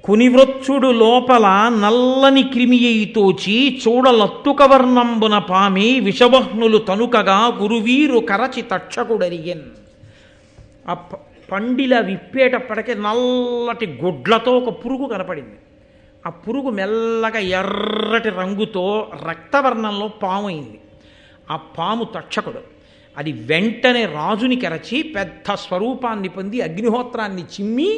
కొనివృచ్చుడు లోపల నల్లని క్రిమియై తోచి చూడలత్తుకవర్ణంబున పామి విషవహ్నులు తనుకగా గురువీరు కరచి తక్షకుడరియన్. ఆ పండిలా విప్పేటప్పటికే నల్లటి గుడ్లతో ఒక పురుగు కనపడింది. ఆ పురుగు మెల్లగా ఎర్రటి రంగుతో రక్తవర్ణంలో పాము అయింది. ఆ పాము తక్షకుడు. అది వెంటనే రాజుని కరచి పెద్ద స్వరూపాన్ని పొంది అగ్నిహోత్రాన్ని చిమ్మి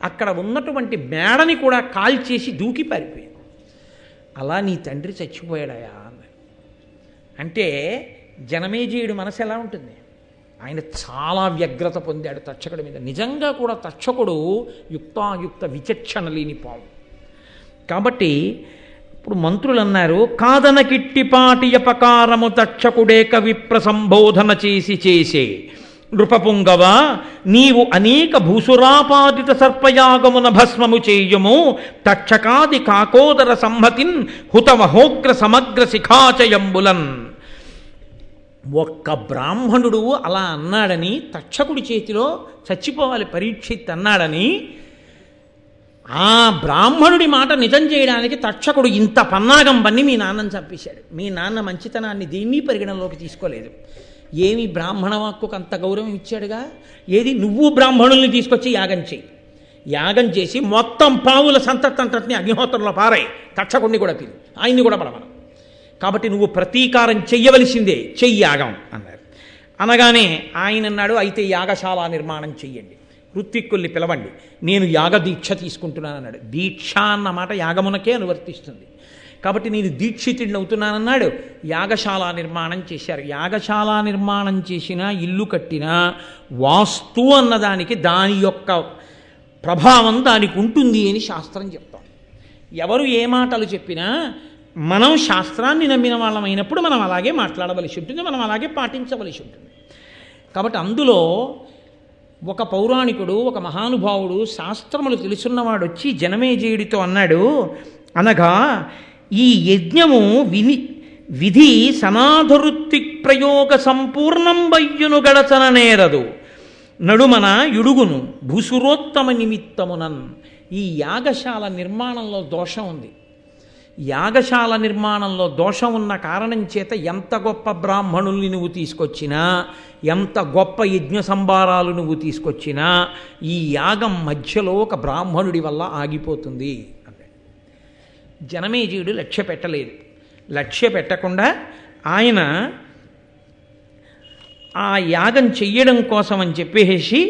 అక్కడ ఉన్నటువంటి మేడని కూడా కాల్చేసి దూకి పారిపోయింది. అలా నీ తండ్రి చచ్చిపోయాడయా అన్నాడు. అంటే జనమేజయుడు మనసు ఎలా ఉంటుంది? ఆయన చాలా వ్యగ్రత పొందాడు తక్షకుడి మీద. నిజంగా కూడా తక్షకుడు యుక్తాయుక్త విచక్షణ లేని పాము. కాబట్టి ఇప్పుడు మంత్రులు అన్నారు, కాదన కిట్టిపాటి అపకారము తక్షకుడేక విప్ర సంబోధన చేసే నృపపుంగవ నీవు అనేక భూసురాపాదిత సర్పయాగమున భస్మము చేయము తక్షకాది కాకోదర సంహతిన్ హుతమహోగ్ర సమగ్ర శిఖాచయంబులన్. ఒక్క బ్రాహ్మణుడు అలా అన్నాడని, తక్షకుడి చేతిలో చచ్చిపోవాలి పరీక్షిత్ అన్నాడని, ఆ బ్రాహ్మణుడి మాట నిజం చేయడానికి తక్షకుడు ఇంత పన్నాగం పన్ని మీ నాన్నని చంపేశాడు. మీ నాన్న మంచితనాన్ని దేన్ని పరిగణనలోకి తీసుకోలేదు. ఏమి బ్రాహ్మణ వాక్కుకు అంత గౌరవం ఇచ్చాడుగా. ఏది, నువ్వు బ్రాహ్మణుల్ని తీసుకొచ్చి యాగం చేయి, యాగం చేసి మొత్తం పావుల సంతతంతని అగ్నిహోత్రంలో పారాయి, తక్షకుడిని కూడా పిలి, ఆయన్ని కూడా పడమను. కాబట్టి నువ్వు ప్రతీకారం చెయ్యవలసిందే, చెయ్యి యాగం అన్నారు. అనగానే ఆయన అన్నాడు, అయితే యాగశాల నిర్మాణం చెయ్యండి, ఋత్విక్కుల్ని పిలవండి, నేను యాగదీక్ష తీసుకుంటున్నాను అన్నాడు. దీక్ష అన్న మాట యాగమునకే అనువర్తిస్తుంది కాబట్టి నేను దీక్షితుడిని అవుతున్నానన్నాడు. యాగశాల నిర్మాణం చేశారు. యాగశాల నిర్మాణం చేసినా, ఇల్లు కట్టినా వాస్తు అన్నదానికి దాని యొక్క ప్రభావం దానికి ఉంటుంది అని శాస్త్రం చెప్తాం. ఎవరు ఏ మాటలు చెప్పినా మనం శాస్త్రాన్ని నమ్మిన వాళ్ళమైనప్పుడు మనం అలాగే మాట్లాడవలసి ఉంటుంది, మనం అలాగే పాటించవలసి ఉంటుంది. కాబట్టి అందులో ఒక పౌరాణికుడు, ఒక మహానుభావుడు, శాస్త్రములు తెలుసున్నవాడు వచ్చి జనమేజయుడితో అన్నాడు, అనగా ఈ యజ్ఞము విధి సనాధరుత్తి ప్రయోగ సంపూర్ణం వయ్యును గడచన నేరదు నడుమన యుడుగును భూసురోత్తమ నిమిత్తమునన్. ఈ యాగశాల నిర్మాణంలో దోషం ఉంది. యాగశాల నిర్మాణంలో దోషం ఉన్న కారణం చేత ఎంత గొప్ప బ్రాహ్మణుల్ని నువ్వు తీసుకొచ్చినా, ఎంత గొప్ప యజ్ఞ సంభారాలు నువ్వు తీసుకొచ్చినా ఈ యాగం మధ్యలో ఒక బ్రాహ్మణుడి వల్ల ఆగిపోతుంది అంటే. జనమేజయుడు లక్ష్య పెట్టలేదు. లక్ష్య పెట్టకుండా ఆయన ఆ యాగం చెయ్యడం కోసం అని చెప్పేసి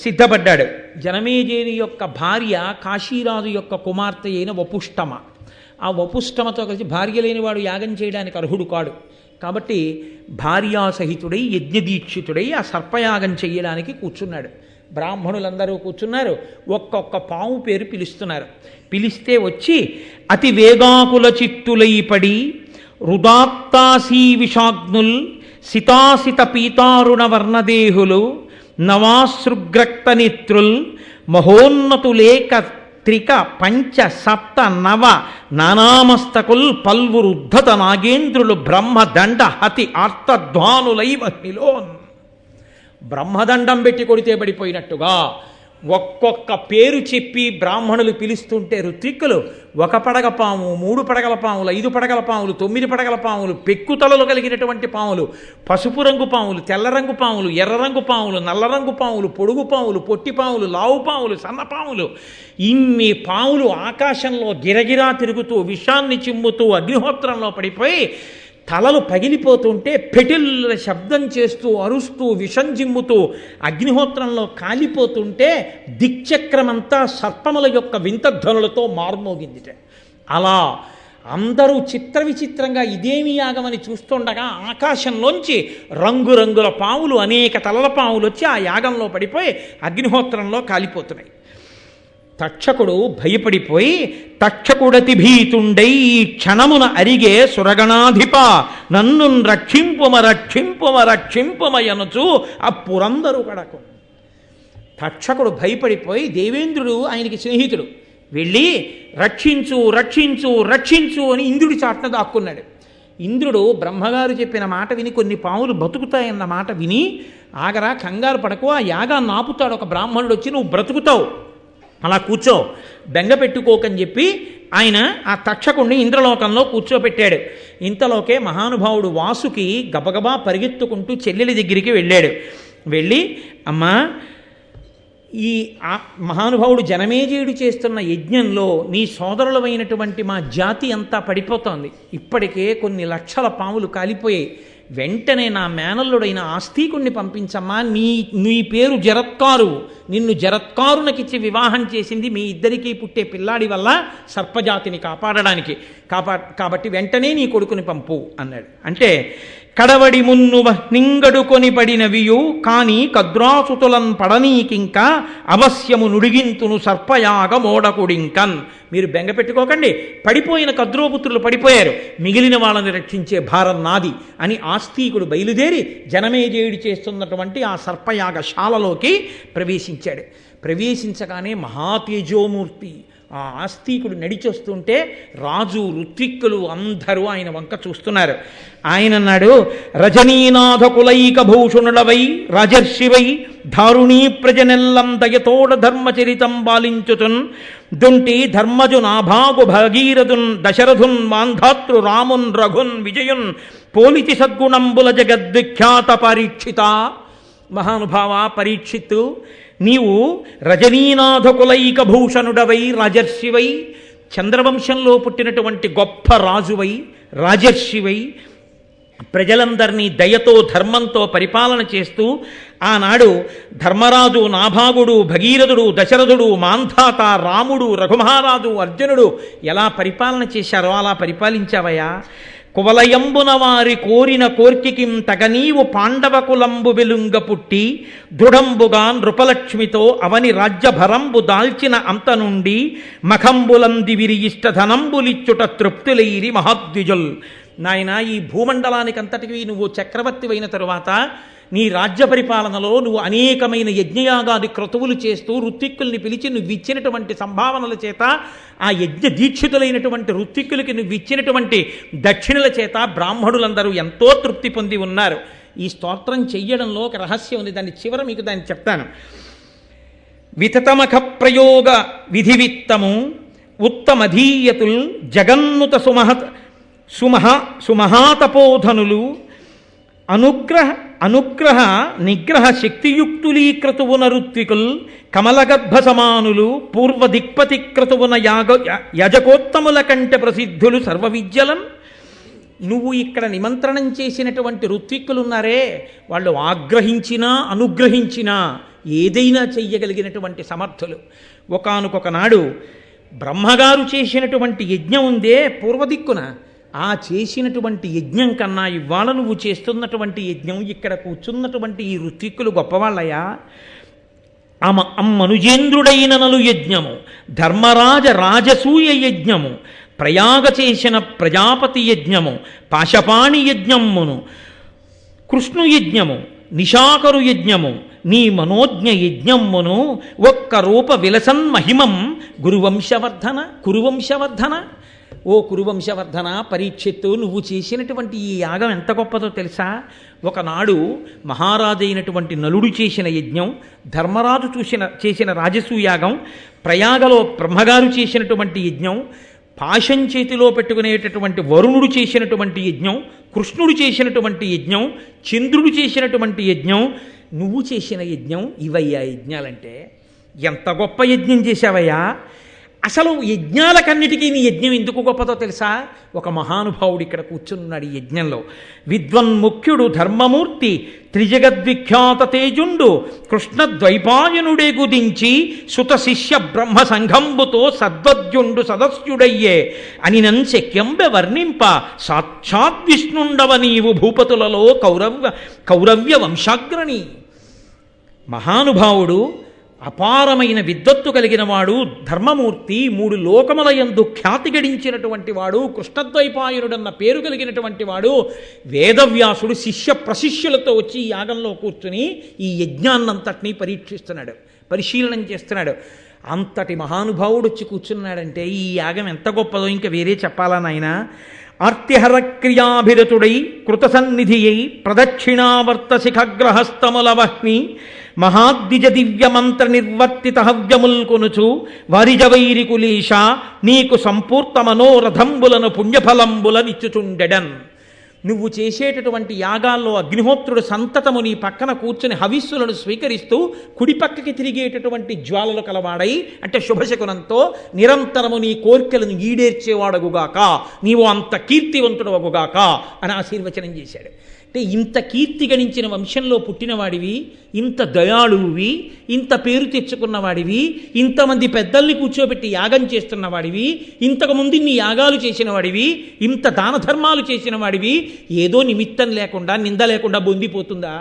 సిద్ధపడ్డాడు. జనమేజయుని యొక్క భార్య కాశీరాజు యొక్క కుమార్తె అయిన వపుష్టమ. ఆ వపుష్టమతో కలిసి భార్య లేనివాడు యాగం చేయడానికి అర్హుడు కాడు. కాబట్టి భార్యాసహితుడై యజ్ఞదీక్షితుడై ఆ సర్పయాగం చెయ్యడానికి కూర్చున్నాడు. బ్రాహ్మణులందరూ కూర్చున్నారు. ఒక్కొక్క పాము పేరు పిలుస్తున్నారు. పిలిస్తే వచ్చి అతి వేగాకుల చిత్తులై పడి రుదాత్తాసీ విషాగ్నుల్ సితాసిత పీతారుణ వర్ణదేహులు నవాశ్రుగ్రక్త నేత్రుల్ మహోన్నతులేక త్రిక పంచ సప్త నవ నానామస్తకుల్ పల్వురుద్ధత నాగేంద్రులు బ్రహ్మదండ హతి ఆర్తధ్వానులైవ నిలోన్. బ్రహ్మదండం పెట్టి కొడితే పడిపోయినట్టుగా ఒక్కొక్క పేరు చెప్పి బ్రాహ్మణులు పిలుస్తుంటే ఋత్విక్కులు 1 పడగ పాము, 3 పడగల పాములు, 5 పడగల పాములు, 9 పడగల పాములు, పెక్కుతలలు కలిగినటువంటి పాములు, పసుపు రంగు పాములు, తెల్ల రంగు పాములు, ఎర్ర రంగు పాములు, నల్ల రంగు పాములు, పొడుగు పాములు, పొట్టి పాములు, లావు పాములు, సన్న పాములు, ఇన్ని పాములు ఆకాశంలో గిరగిరా తిరుగుతూ విషాన్ని చిమ్ముతూ అగ్నిహోత్రంలో పడిపోయి తలలు పగిలిపోతుంటే పెటిల్ల శబ్దం చేస్తూ అరుస్తూ విషం జిమ్ముతూ అగ్నిహోత్రంలో కాలిపోతుంటే దిక్చక్రమంతా సర్పముల యొక్క వింతధ్వనులతో మార్మోగిందిట. అలా అందరూ చిత్ర విచిత్రంగా ఇదేమి యాగమని చూస్తుండగా ఆకాశంలోంచి రంగురంగుల పాములు, అనేక తలల పాములు వచ్చి ఆ యాగంలో పడిపోయి అగ్నిహోత్రంలో కాలిపోతున్నాయి. తక్షకుడు భయపడిపోయి తక్షకుడతి భీతుండై ఈ క్షణమున అరిగే సురగణాధిప నన్ను రక్షింపుమయనుచు ఆ పురందరు కడకు. తక్షకుడు భయపడిపోయి, దేవేంద్రుడు ఆయనకి స్నేహితుడు, వెళ్ళి రక్షించు రక్షించు రక్షించు అని ఇంద్రుడి చాటున దాక్కున్నాడు. ఇంద్రుడు బ్రహ్మగారు చెప్పిన మాట విని కొన్ని పాములు బతుకుతాయన్న మాట విని, ఆగరా కంగారు పడకు, ఆ యాగాన్ని ఆపుతాడు ఒక బ్రాహ్మణుడు వచ్చి, నువ్వు బ్రతుకుతావు, అలా కూర్చో, బెంగ పెట్టుకోకని చెప్పి ఆయన ఆ తక్షకుణ్ణి ఇంద్రలోకంలో కూర్చోపెట్టాడు. ఇంతలోకే మహానుభావుడు వాసుకి గబగబా పరిగెత్తుకుంటూ చెల్లెలి దగ్గరికి వెళ్ళాడు. వెళ్ళి, అమ్మా, ఈ మహానుభావుడు జనమేజయుడు చేస్తున్న యజ్ఞంలో నీ సోదరులమైనటువంటి మా జాతి అంతా పడిపోతోంది, ఇప్పటికే కొన్ని లక్షల పాములు కాలిపోయాయి, వెంటనే నా మేనల్లుడైన ఆస్తికుణ్ణి పంపించమ్మా, నీ పేరు జరత్కారు, నిన్ను జరత్కారునకిచ్చి వివాహం చేసింది మీ ఇద్దరికీ పుట్టే పిల్లాడి వల్ల సర్పజాతిని కాపాడడానికి, కాబట్టి వెంటనే నీ కొడుకుని పంపు అన్నాడు. అంటే కడవడి మున్ను నింగడుకొని పడినవియు కాని కద్రాసుతులన్ పడనీకింక అవశ్యము నుడిగింతును సర్పయాగ మోడకుడింకన్. మీరు బెంగ పెట్టుకోకండి, పడిపోయిన కద్రోపుత్రులు పడిపోయారు, మిగిలిన వాళ్ళని రక్షించే భారం నాది అని ఆస్తికుడు బయలుదేరి జనమేజయుడు చేస్తున్నటువంటి ఆ సర్పయాగశాలలోకి ప్రవేశించాడు. ప్రవేశించగానే మహాతేజోమూర్తి ఆ ఆస్తికుడు నడిచొస్తుంటే రాజు, ఋత్విక్కులు అందరూ ఆయన వంక చూస్తున్నారు. ఆయన అన్నాడు, రజనీనాథ కులైక భూషణుడవై రాజర్షివై దారుణీ ప్రజనెల్లం దయతోడ ధర్మచరితం బాలించుతున్ దుంటి ధర్మజు నాభాగు భగీరథున్ దశరథున్ మాంధాతృ రామున్ రఘున్ విజయున్ పోలితి సద్గుణంబుల జగద్విఖ్యాత పరీక్షిత. మహానుభావ పరీక్షిత్తు, నీవు రజనీనాథ కులైక భూషణుడవై రాజర్షివై, చంద్రవంశంలో పుట్టినటువంటి గొప్ప రాజువై రాజర్షివై ప్రజలందరినీ దయతో ధర్మంతో పరిపాలన చేస్తూ ఆనాడు ధర్మరాజు, నాభాగుడు, భగీరథుడు, దశరథుడు, మాంధాత, రాముడు, రఘుమహారాజు, అర్జునుడు ఎలా పరిపాలన చేశారో అలా పరిపాలించావయ్యా. కువలయంబున వారి కోరిన కోర్కికిం తగనీవు పాండవకులంబు వెలుంగ పుట్టి దృఢంబుగా నృపలక్ష్మితో అవని రాజ్యభరంబు దాల్చిన అంత నుండి మఖంబులంది విరియిష్ట ధనంబులిచ్చుట తృప్తులైరి మహాద్విజుల్. నాయన, ఈ భూమండలానికి అంతటికి నువ్వు చక్రవర్తి అయిన తరువాత నీ రాజ్య పరిపాలనలో నువ్వు అనేకమైన యజ్ఞయాగాది క్రతువులు చేస్తూ ఋత్విక్కుల్ని పిలిచి నువ్వు ఇచ్చినటువంటి సంభావనల చేత, ఆ యజ్ఞ దీక్షితులైనటువంటి ఋత్విక్కులకి నువ్వు ఇచ్చినటువంటి దక్షిణల చేత బ్రాహ్మణులందరూ ఎంతో తృప్తి పొంది ఉన్నారు. ఈ స్తోత్రం చెయ్యడంలో ఒక రహస్యం ఉంది, దాని చివర మీకు దాన్ని చెప్తాను. వితతమఖ ప్రయోగ విధివిత్తము ఉత్తమధీయతుల్ జగన్నుత సుమహాతపోధనులు అనుగ్రహ నిగ్రహ శక్తియుక్తులీక్రతువున ఋత్వికుల్ కమలగర్భ సమానులు పూర్వ దిక్పతిక్రతువున యజకోత్తముల కంటే ప్రసిద్ధులు సర్వ విద్యలం. నువ్వు ఇక్కడ నిమంత్రణం చేసినటువంటి ఋత్విక్కులున్నారే, వాళ్ళు ఆగ్రహించినా అనుగ్రహించినా ఏదైనా చెయ్యగలిగినటువంటి సమర్థులు. ఒకానొక నాడు బ్రహ్మగారు చేసినటువంటి యజ్ఞం ఉందే పూర్వదిక్కున, ఆ చేసినటువంటి యజ్ఞం కన్నా ఇవాళ నువ్వు చేస్తున్నటువంటి యజ్ఞం, ఇక్కడ కూర్చున్నటువంటి ఈ ఋత్విక్కులు గొప్పవాళ్ళయా. అమ్మనుజేంద్రుడైన నలు యజ్ఞము ధర్మరాజ రాజసూయ యజ్ఞము ప్రయాగ చేసిన ప్రజాపతి యజ్ఞము, పాశపాణి యజ్ఞమును, కృష్ణు యజ్ఞము, నిశాకరు యజ్ఞము, నీ మనోజ్ఞ యజ్ఞమును ఒక్క రూప విలసన్ మహిమం గురువంశవర్ధన కురువంశవర్ధన. ఓ కురువంశవర్ధన, పరీక్షిత్తు, నువ్వు చేసినటువంటి ఈ యాగం ఎంత గొప్పదో తెలుసా? ఒకనాడు మహారాజు అయినటువంటి నలుడు చేసిన యజ్ఞం, ధర్మరాజు చేసిన రాజసూయాగం, ప్రయాగలో బ్రహ్మగారు చేసినటువంటి యజ్ఞం, పాశం చేతిలో పెట్టుకునేటటువంటి వరుణుడు చేసినటువంటి యజ్ఞం, కృష్ణుడు చేసినటువంటి యజ్ఞం, చంద్రుడు చేసినటువంటి యజ్ఞం, నువ్వు చేసిన యజ్ఞం, ఇవయ్యా యజ్ఞాలంటే. ఎంత గొప్ప యజ్ఞం చేశావయ్యా! అసలు యజ్ఞాలకన్నిటికీ నీ యజ్ఞం ఎందుకు గొప్పదో తెలుసా? ఒక మహానుభావుడు ఇక్కడ కూర్చున్నాడు ఈ యజ్ఞంలో. విద్వన్ముఖ్యుడు ధర్మమూర్తి త్రిజగద్విఖ్యాత తేజుండు కృష్ణద్వైపాయనుడే గుదించి సుత శిష్య బ్రహ్మ సంఘంబుతో సద్వద్యుండు సదస్యుడయ్యే అని శక్యంబె వర్ణింప సాక్షాత్ విష్ణుండవ నీవు భూపతులలో కౌరవ్య వంశాగ్రణి. మహానుభావుడు, అపారమైన విద్వత్తు కలిగిన వాడు, ధర్మమూర్తి, 3 లోకములయందు ఖ్యాతి గడించినటువంటి వాడు, కృష్ణద్వైపాయనుడన్న పేరు కలిగినటువంటి వాడు, వేదవ్యాసుడు శిష్య ప్రశిష్యులతో వచ్చి ఈ యాగంలో కూర్చుని ఈ యజ్ఞాన్నంతటినీ పరీక్షిస్తున్నాడు, పరిశీలనం చేస్తున్నాడు. అంతటి మహానుభావుడు వచ్చి కూర్చున్నాడంటే ఈ యాగం ఎంత గొప్పదో ఇంకా వేరే చెప్పాలా నాయనా? ఆర్తిహర క్రియాభిరతుడై కృతసన్నిధియై ప్రదక్షిణావర్త శిఖగ్రహస్తముల వహ్ని మహాద్విజ దివ్య మంత్ర నిర్వర్తిత హవ్యముల్కొనుచు వారిజవైరికులీష నీకు సంపూర్త మనోరథంబులను పుణ్యఫలంబులనిచ్చుచుండెడన్. నువ్వు చేసేటటువంటి యాగాల్లో అగ్నిహోత్రుడు సంతతము నీ పక్కన కూర్చుని హవిస్సులను స్వీకరిస్తూ కుడిపక్కకి తిరిగేటటువంటి జ్వాలలు కలవాడై, అంటే శుభశకునంతో నిరంతరము నీ కోర్కెలను ఈడేర్చేవాడగుగాక, నీవు అంత కీర్తివంతుడవగుగాక అని ఆశీర్వచనం చేశాడు. అంటే ఇంత కీర్తి గణించిన వంశంలో పుట్టినవాడివి, ఇంత దయాళువి, ఇంత పేరు తెచ్చుకున్నవాడివి, ఇంతమంది పెద్దల్ని కూర్చోబెట్టి యాగం చేస్తున్నవాడివి, ఇంతకుముందు ఇన్ని యాగాలు చేసిన వాడివి, ఇంత దాన ధర్మాలు చేసిన వాడివి, ఏదో నిమిత్తం లేకుండా నింద లేకుండా బొందిపోతుందా?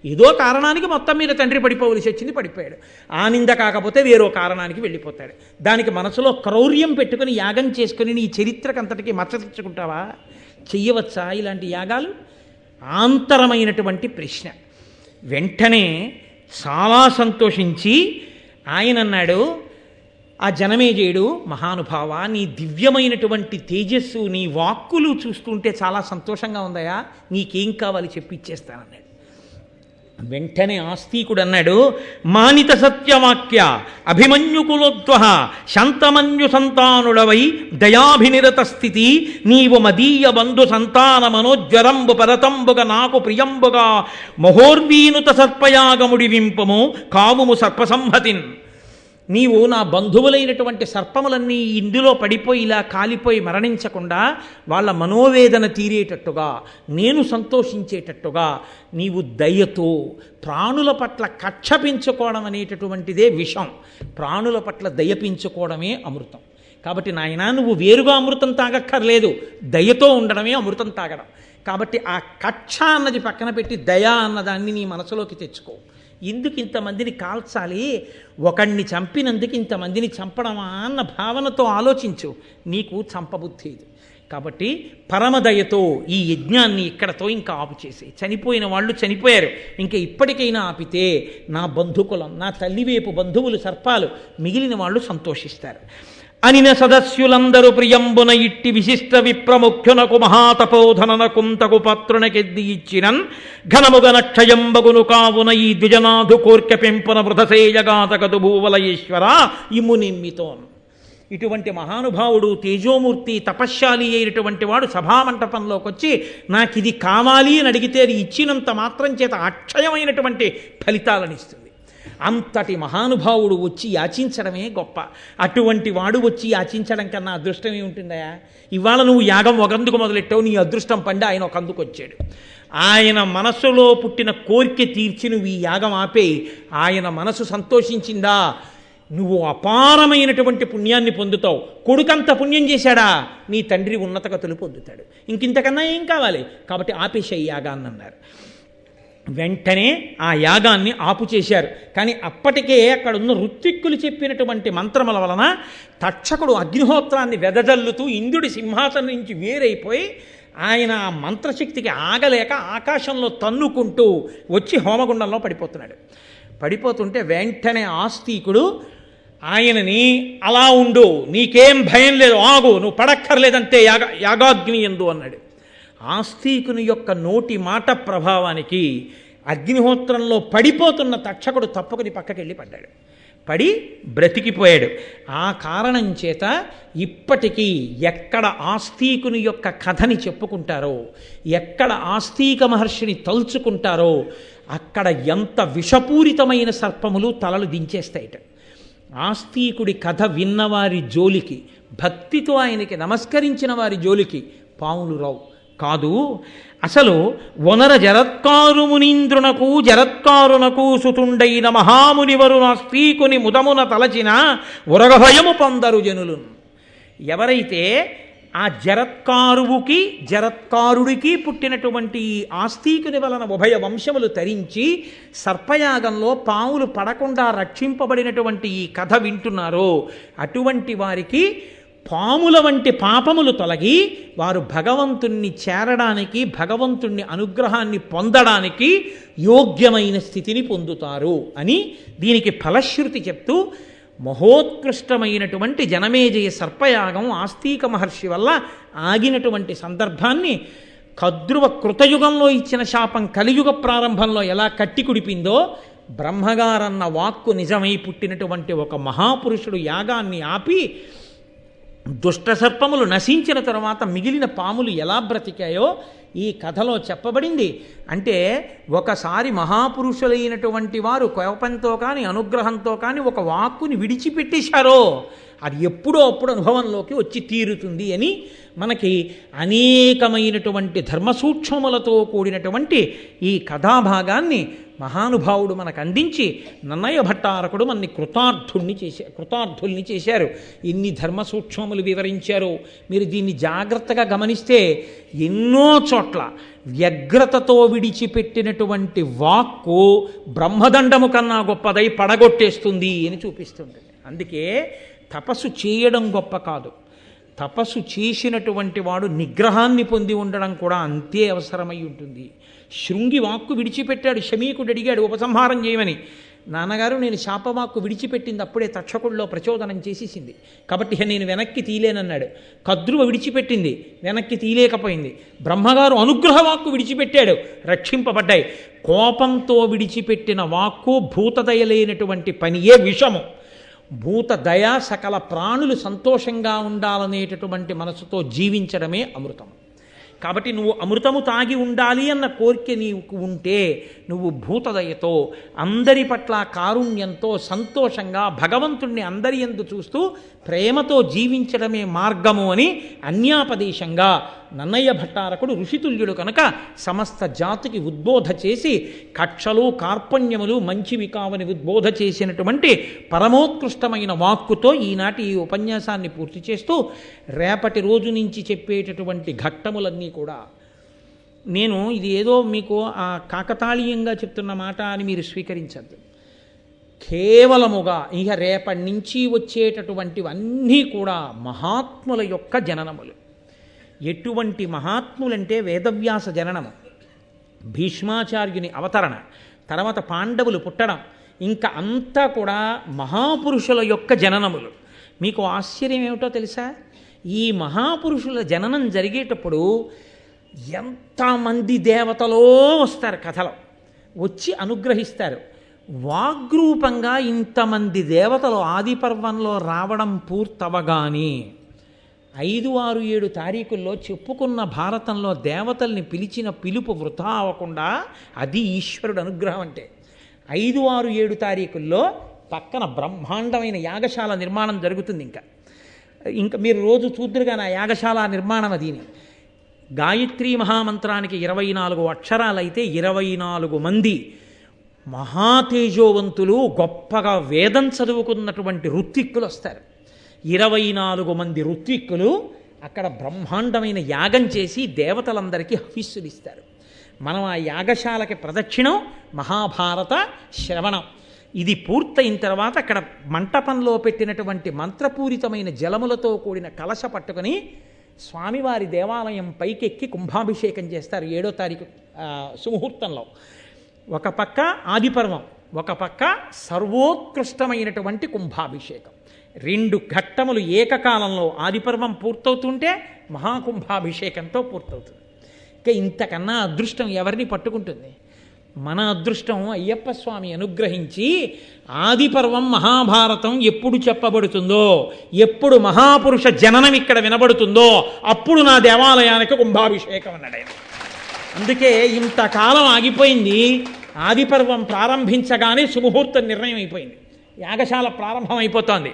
ఏదో కారణానికి మొత్తం మీద తండ్రి పడిపోవలసి వచ్చింది, పడిపోయాడు. ఆ నింద కాకపోతే వేరో కారణానికి వెళ్ళిపోతాడు. దానికి మనసులో క్రౌర్యం పెట్టుకుని యాగం చేసుకుని నీ చరిత్రకంతటికి మచ్చ తెచ్చుకుంటావా? చెయ్యవచ్చా ఇలాంటి యాగాలు? ఆంతరమైనటువంటి ప్రశ్న. వెంటనే చాలా సంతోషించి ఆయన అన్నాడు, ఆ జనమేజయుడు, మహానుభావ, నీ దివ్యమైనటువంటి తేజస్సు, నీ వాక్కులు చూస్తుంటే చాలా సంతోషంగా ఉందయా, నీకేం కావాలి చెప్పి ఇచ్చేస్తానన్నాడు. వెంటనే ఆస్తికుడు అన్నాడు, మానిత సత్యవాక్య అభిమన్యుకులోద్వహ శాంతమన్యు సంతానుడవై దయాభినిరత స్థితి నీవు మదీయ బంధు సంతాన మనోజ్వరంబు పరతంబుగ నాకు ప్రియంబుగా మహోర్వీనుత సర్పయాగముడి వింపము కావుము సర్పసంహతిన్. నీవు నా బంధువులైనటువంటి సర్పములన్నీ ఇందులో పడిపోయి ఇలా కాలిపోయి మరణించకుండా వాళ్ళ మనోవేదన తీరేటట్టుగా, నేను సంతోషించేటట్టుగా నీవు దయతో, ప్రాణుల పట్ల కక్ష పెంచుకోవడం అనేటటువంటిదే విషం, ప్రాణుల పట్ల దయ పెంచుకోవడమే అమృతం. కాబట్టి నాయనా, నువ్వు వేరుగా అమృతం తాగక్కర్లేదు, దయతో ఉండడమే అమృతం తాగడం. కాబట్టి ఆ కక్ష అన్నది పక్కన పెట్టి దయ అన్నదాన్ని నీ మనసులోకి తెచ్చుకో. ఎందుకు ఇంతమందిని కాల్చాలి, ఒకణ్ణి చంపినందుకు ఇంతమందిని చంపడమా అన్న భావనతో ఆలోచించు, నీకు చంపబుద్ధి ఇది. కాబట్టి పరమదయతో ఈ యజ్ఞాన్ని ఇక్కడతో ఇంకా ఆపు చేసి, చనిపోయిన వాళ్ళు చనిపోయారు, ఇంకా ఇప్పటికైనా ఆపితే నా బంధుకులం, నా తల్లివేపు బంధువులు సర్పాలు, మిగిలిన వాళ్ళు సంతోషిస్తారు. అనిన సదస్యులందరూ ప్రియంబున ఇట్టి విశిష్ట విప్రముఖ్యునకు మహాతపోధననకుంతకు పాత్రునకెద్ది ఇచ్చినన్ ఘనముగన క్షయంబగును కావున ఈ ద్విజనాథు కోర్కె పెంపున వృధసేయగాతగదు భూవలయేశ్వర ఇమ్ము నిమ్మితోన్. ఇటువంటి మహానుభావుడు, తేజోమూర్తి, తపశ్శాలి అయినటువంటి వాడు సభామంటపంలోకి వచ్చి నాకు ఇది కావాలి అని అడిగితే అది ఇచ్చినంత మాత్రం చేత అక్షయమైనటువంటి ఫలితాలనిస్తుంది. అంతటి మహానుభావుడు వచ్చి యాచించడమే గొప్ప. అటువంటి వాడు వచ్చి యాచించడం కన్నా అదృష్టం ఏముంటుందయా? ఇవాళ నువ్వు యాగం ఒకందుకు మొదలెట్టావు, నీ అదృష్టం పండి ఆయన ఒకందుకు వచ్చాడు. ఆయన మనస్సులో పుట్టిన కోరిక తీర్చి నువ్వు ఈ యాగం ఆపేయి. ఆయన మనసు సంతోషించిందా, నువ్వు అపారమైనటువంటి పుణ్యాన్ని పొందుతావు. కొడుకంత పుణ్యం చేశాడా, నీ తండ్రి ఉన్నత గతులు పొందుతాడు. ఇంకింతకన్నా ఏం కావాలి? కాబట్టి ఆపేశయ్యాగా అని అన్నారు. వెంటనే ఆ యాగాన్ని ఆపు చేశారు. కానీ అప్పటికే అక్కడ ఉన్న ఋత్విక్కులు చెప్పినటువంటి మంత్రముల వలన తక్షకుడు అగ్నిహోత్రాన్ని వెదజల్లుతూ ఇంద్రుడి సింహాసనం నుంచి వేరైపోయి ఆయన ఆ మంత్రశక్తికి ఆగలేక ఆకాశంలో తన్నుకుంటూ వచ్చి హోమగుండంలో పడిపోతున్నాడు. పడిపోతుంటే వెంటనే ఆస్తికుడు ఆయనని అలా ఉండు, నీకేం భయం లేదు, ఆగు, నువ్వు పడక్కర్లేదంతే యాగాగ్ని ఎందు అన్నాడు. ఆస్తికుని యొక్క నోటి మాట ప్రభావానికి అగ్నిహోత్రంలో పడిపోతున్న తక్షకుడు తప్పుకుని పక్కకెళ్ళి పడ్డాడు. పడి బ్రతికిపోయాడు. ఆ కారణం చేత ఇప్పటికీ ఎక్కడ ఆస్తికుని యొక్క కథని చెప్పుకుంటారో, ఎక్కడ ఆస్తిక మహర్షిని తలుచుకుంటారో అక్కడ ఎంత విషపూరితమైన సర్పములు తలలు దించేస్తాయిట. ఆస్తికుడి కథ విన్నవారి జోలికి, భక్తితో ఆయనకి నమస్కరించిన వారి జోలికి పాములు రావు కాదు. అసలు వనర జరత్కారు మునీంద్రునకు జరత్కారునకు సుతుండైన మహామునివరు నాస్తికుని ముదమున తలచిన ఉరగభయము పొందరు జనులు. ఎవరైతే ఆ జరత్కారువుకి జరత్కారుడికి పుట్టినటువంటి ఆస్తికుని వలన ఉభయ వంశములు తరించి సర్పయాగంలో పాములు పడకుండా రక్షింపబడినటువంటి ఈ కథ వింటున్నారో అటువంటి వారికి పాముల వంటి పాపములు తొలగి వారు భగవంతుణ్ణి చేరడానికి, భగవంతుణ్ణి అనుగ్రహాన్ని పొందడానికి యోగ్యమైన స్థితిని పొందుతారు అని దీనికి ఫలశ్రుతి చెప్తూ మహోత్కృష్టమైనటువంటి జనమేజయ సర్పయాగం ఆస్తిక మహర్షి వల్ల ఆగినటువంటి సందర్భాన్ని కద్రువ కృతయుగంలో ఇచ్చిన శాపం కలియుగ ప్రారంభంలో ఎలా కట్టి కుడిపిందో, బ్రహ్మగారన్న వాక్కు నిజమై పుట్టినటువంటి ఒక మహాపురుషుడు యాగాన్ని ఆపి దుష్ట సర్పములు నశించిన తర్వాత మిగిలిన పాములు ఎలా బ్రతికాయో ఈ కథలో చెప్పబడింది. అంటే ఒకసారి మహాపురుషులైనటువంటి వారు కోపంతో కానీ అనుగ్రహంతో కానీ ఒక వాక్కుని విడిచిపెట్టేశారో అది ఎప్పుడో అప్పుడు అనుభవంలోకి వచ్చి తీరుతుంది అని మనకి అనేకమైనటువంటి ధర్మసూక్ష్మములతో కూడినటువంటి ఈ కథాభాగాన్ని మహానుభావుడు మనకు అందించి నన్నయ్య భట్టారకుడు మనని కృతార్థుల్ని చేశారు. ఇన్ని ధర్మసూక్ష్మములు వివరించారు. మీరు దీన్ని జాగ్రత్తగా గమనిస్తే ఎన్నో చోట్ల వ్యగ్రతతో విడిచిపెట్టినటువంటి వాక్కు బ్రహ్మదండము కన్నా గొప్పదై పడగొట్టేస్తుంది అని చూపిస్తుంది. అందుకే తపస్సు చేయడం గొప్ప కాదు, తపస్సు చేసినటువంటి వాడు నిగ్రహాన్ని పొంది ఉండడం కూడా అంతే అవసరమై ఉంటుంది. శృంగి వాక్కు విడిచిపెట్టాడు, శమీకుడు అడిగాడు ఉపసంహారం చేయమని. నాన్నగారు నేను శాపవాక్కు విడిచిపెట్టింది అప్పుడే తక్షకుడిలో ప్రచోదనం చేసేసింది, కాబట్టి నేను వెనక్కి తీలేనన్నాడు. కద్రువ విడిచిపెట్టింది, వెనక్కి తీలేకపోయింది. బ్రహ్మగారు అనుగ్రహ వాక్కు విడిచిపెట్టాడు, రక్షింపబడ్డాయి. కోపంతో విడిచిపెట్టిన వాక్కు భూతదయలేనటువంటి పనియే విషము. భూతదయ సకల ప్రాణులు సంతోషంగా ఉండాలనేటటువంటి మనసుతో జీవించడమే అమృతం. కాబట్టి నువ్వు అమృతము తాగి ఉండాలి అన్న కోరిక నీకు ఉంటే నువ్వు భూతదయతో అందరి పట్ల కారుణ్యంతో సంతోషంగా భగవంతుణ్ణి అందరి యందు చూస్తూ ప్రేమతో జీవించడమే మార్గము అని అన్యాపదేశంగా నన్నయ్య భట్టారకుడు ఋషితుల్యుడు కనుక సమస్త జాతికి ఉద్బోధ చేసి కక్షలు కార్పణ్యములు మంచివి కావని ఉద్బోధ చేసినటువంటి పరమోత్కృష్టమైన వాక్కుతో ఈనాటి ఈ ఉపన్యాసాన్ని పూర్తి చేస్తూ రేపటి రోజు నుంచి చెప్పేటటువంటి ఘట్టములన్నీ కూడా నేను ఇది ఏదో మీకు ఆ కాకతాళీయంగా చెప్తున్న మాట అని మీరు స్వీకరించద్దు. కేవలముగా ఇక రేపటి నుంచి వచ్చేటటువంటివన్నీ కూడా మహాత్ముల యొక్క జననములు. ఎటువంటి మహాత్ములంటే వేదవ్యాస జననము, భీష్మాచార్యుని అవతరణ, తర్వాత పాండవులు పుట్టడం, ఇంకా అంతా కూడా మహాపురుషుల యొక్క జననములు. మీకు ఆశ్చర్యం ఏమిటో తెలుసా? ఈ మహాపురుషుల జననం జరిగేటప్పుడు ఎంతమంది దేవతలో వస్తారు, కథలో వచ్చి అనుగ్రహిస్తారు. వాగ్రూపంగా ఇంతమంది దేవతలు ఆది పర్వంలో రావడం పూర్తవగానే 5, 6, 7 తారీఖుల్లో చెప్పుకున్న భారతంలో దేవతల్ని పిలిచిన పిలుపు వృథా అవ్వకుండా అది ఈశ్వరుడు అనుగ్రహం. అంటే 5, 6, 7 తారీఖుల్లో పక్కన బ్రహ్మాండమైన యాగశాల నిర్మాణం జరుగుతుంది. ఇంకా మీరు రోజు చూద్దురుగా నా యాగశాల నిర్మాణం అదిని. గాయత్రీ మహామంత్రానికి 24 అక్షరాలైతే 24 మంది మహాతేజోవంతులు గొప్పగా వేదం చదువుకున్నటువంటి ఋత్విక్కులు వస్తారు. 24 మంది ఋత్విక్కులు అక్కడ బ్రహ్మాండమైన యాగం చేసి దేవతలందరికీ హవిస్సులు ఇస్తారు. మనం ఆ యాగశాలకి ప్రదక్షిణం మహాభారత శ్రవణం. ఇది పూర్తయిన తర్వాత అక్కడ మంటపంలో పెట్టినటువంటి మంత్రపూరితమైన జలములతో కూడిన కలశ పట్టుకొని స్వామివారి దేవాలయం పైకెక్కి కుంభాభిషేకం చేస్తారు 7వ తారీఖు సుముహూర్తంలో. ఒక పక్క ఆదిపర్వం, ఒక పక్క సర్వోత్కృష్టమైనటువంటి కుంభాభిషేకం. 2 ఘట్టములు ఏకకాలంలో ఆదిపర్వం పూర్తవుతుంటే మహాకుంభాభిషేకంతో పూర్తవుతుంది. ఇక ఇంతకన్నా అదృష్టం ఎవరిని పట్టుకుంటుంది? మన అదృష్టం అయ్యప్ప స్వామి అనుగ్రహించి ఆదిపర్వం మహాభారతం ఎప్పుడు చెప్పబడుతుందో, ఎప్పుడు మహాపురుష జననం ఇక్కడ వినబడుతుందో అప్పుడు నా దేవాలయానికి కుంభాభిషేకం అన్నాడు ఆయన. అందుకే ఇంతకాలం ఆగిపోయింది. ఆదిపర్వం ప్రారంభించగానే సుముహూర్తం నిర్ణయం అయిపోయింది, యాగశాల ప్రారంభం అయిపోతోంది.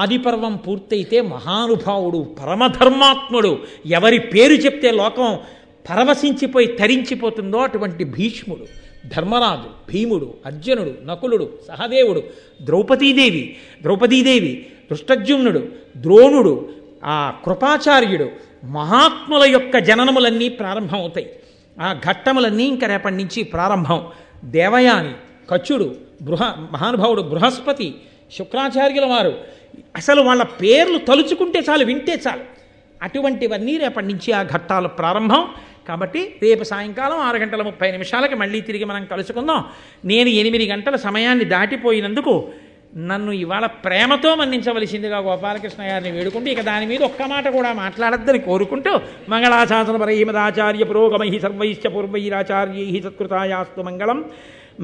ఆదిపర్వం పూర్తయితే మహానుభావుడు పరమధర్మాత్ముడు, ఎవరి పేరు చెప్తే లోకం పరవశించిపోయి తరించిపోతుందో అటువంటి భీష్ముడు, ధర్మరాజు, భీముడు, అర్జునుడు, నకులుడు, సహదేవుడు, ద్రౌపదీదేవి, ధృష్టద్యుమ్నుడు, ద్రోణుడు, ఆ కృపాచార్యుడు, మహాత్ముల యొక్క జననములన్నీ ప్రారంభమవుతాయి. ఆ ఘట్టములన్నీ ఇంకా రేపటి నుంచి ప్రారంభం. దేవయాని, కచుడు, మహానుభావుడు బృహస్పతి, శుక్రాచార్యుల వారు, అసలు వాళ్ళ పేర్లు తలుచుకుంటే చాలు, వింటే చాలు. అటువంటివన్నీ రేపటి నుంచి ఆ ఘట్టాలు ప్రారంభం. కాబట్టి రేపు సాయంకాలం 6:30 మళ్ళీ తిరిగి మనం కలుసుకుందాం. నేను 8 గంటల సమయాన్ని దాటిపోయినందుకు నన్ను ఇవాళ ప్రేమతో మన్నించవలసిందిగా గోపాలకృష్ణ గారిని వేడుకుంటూ ఇక దాని మీద ఒక్క మాట కూడా మాట్లాడద్దని కోరుకుంటూ మంగళాశాసన పరైమదాచార్య పురోగమై సర్వైశ్చ పూర్వైరాచార్యై సత్కృతాయాస్తు మంగళం.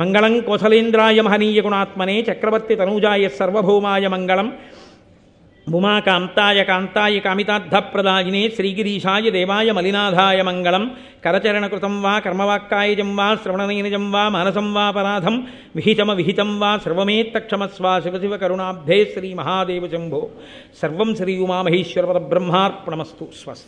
మంగళం కోసలేంద్రాయ మహనీయ గుణాత్మనే చక్రవర్తి తనూజాయ సర్వభౌమాయ మంగళం. ఉమాకాంతాయ కాంతాయ కామితార్థప్రదాయినే శ్రీగిరీశాయ దేవాయ మలినాథాయ మంగళం. కరచరణకృతం వా కర్మవాక్కాయజం వా శ్రవణనైనజం వా మానసం వా పరాధం విహితం వా సర్వమేత్తక్షమస్వ శివ శివ కరుణాబ్ధే శ్రీ మహాదేవ శంభో. సర్వం శ్రీ ఉమామహేశ్వర పరబ్రహ్మార్పణమస్తు. స్వస్తి.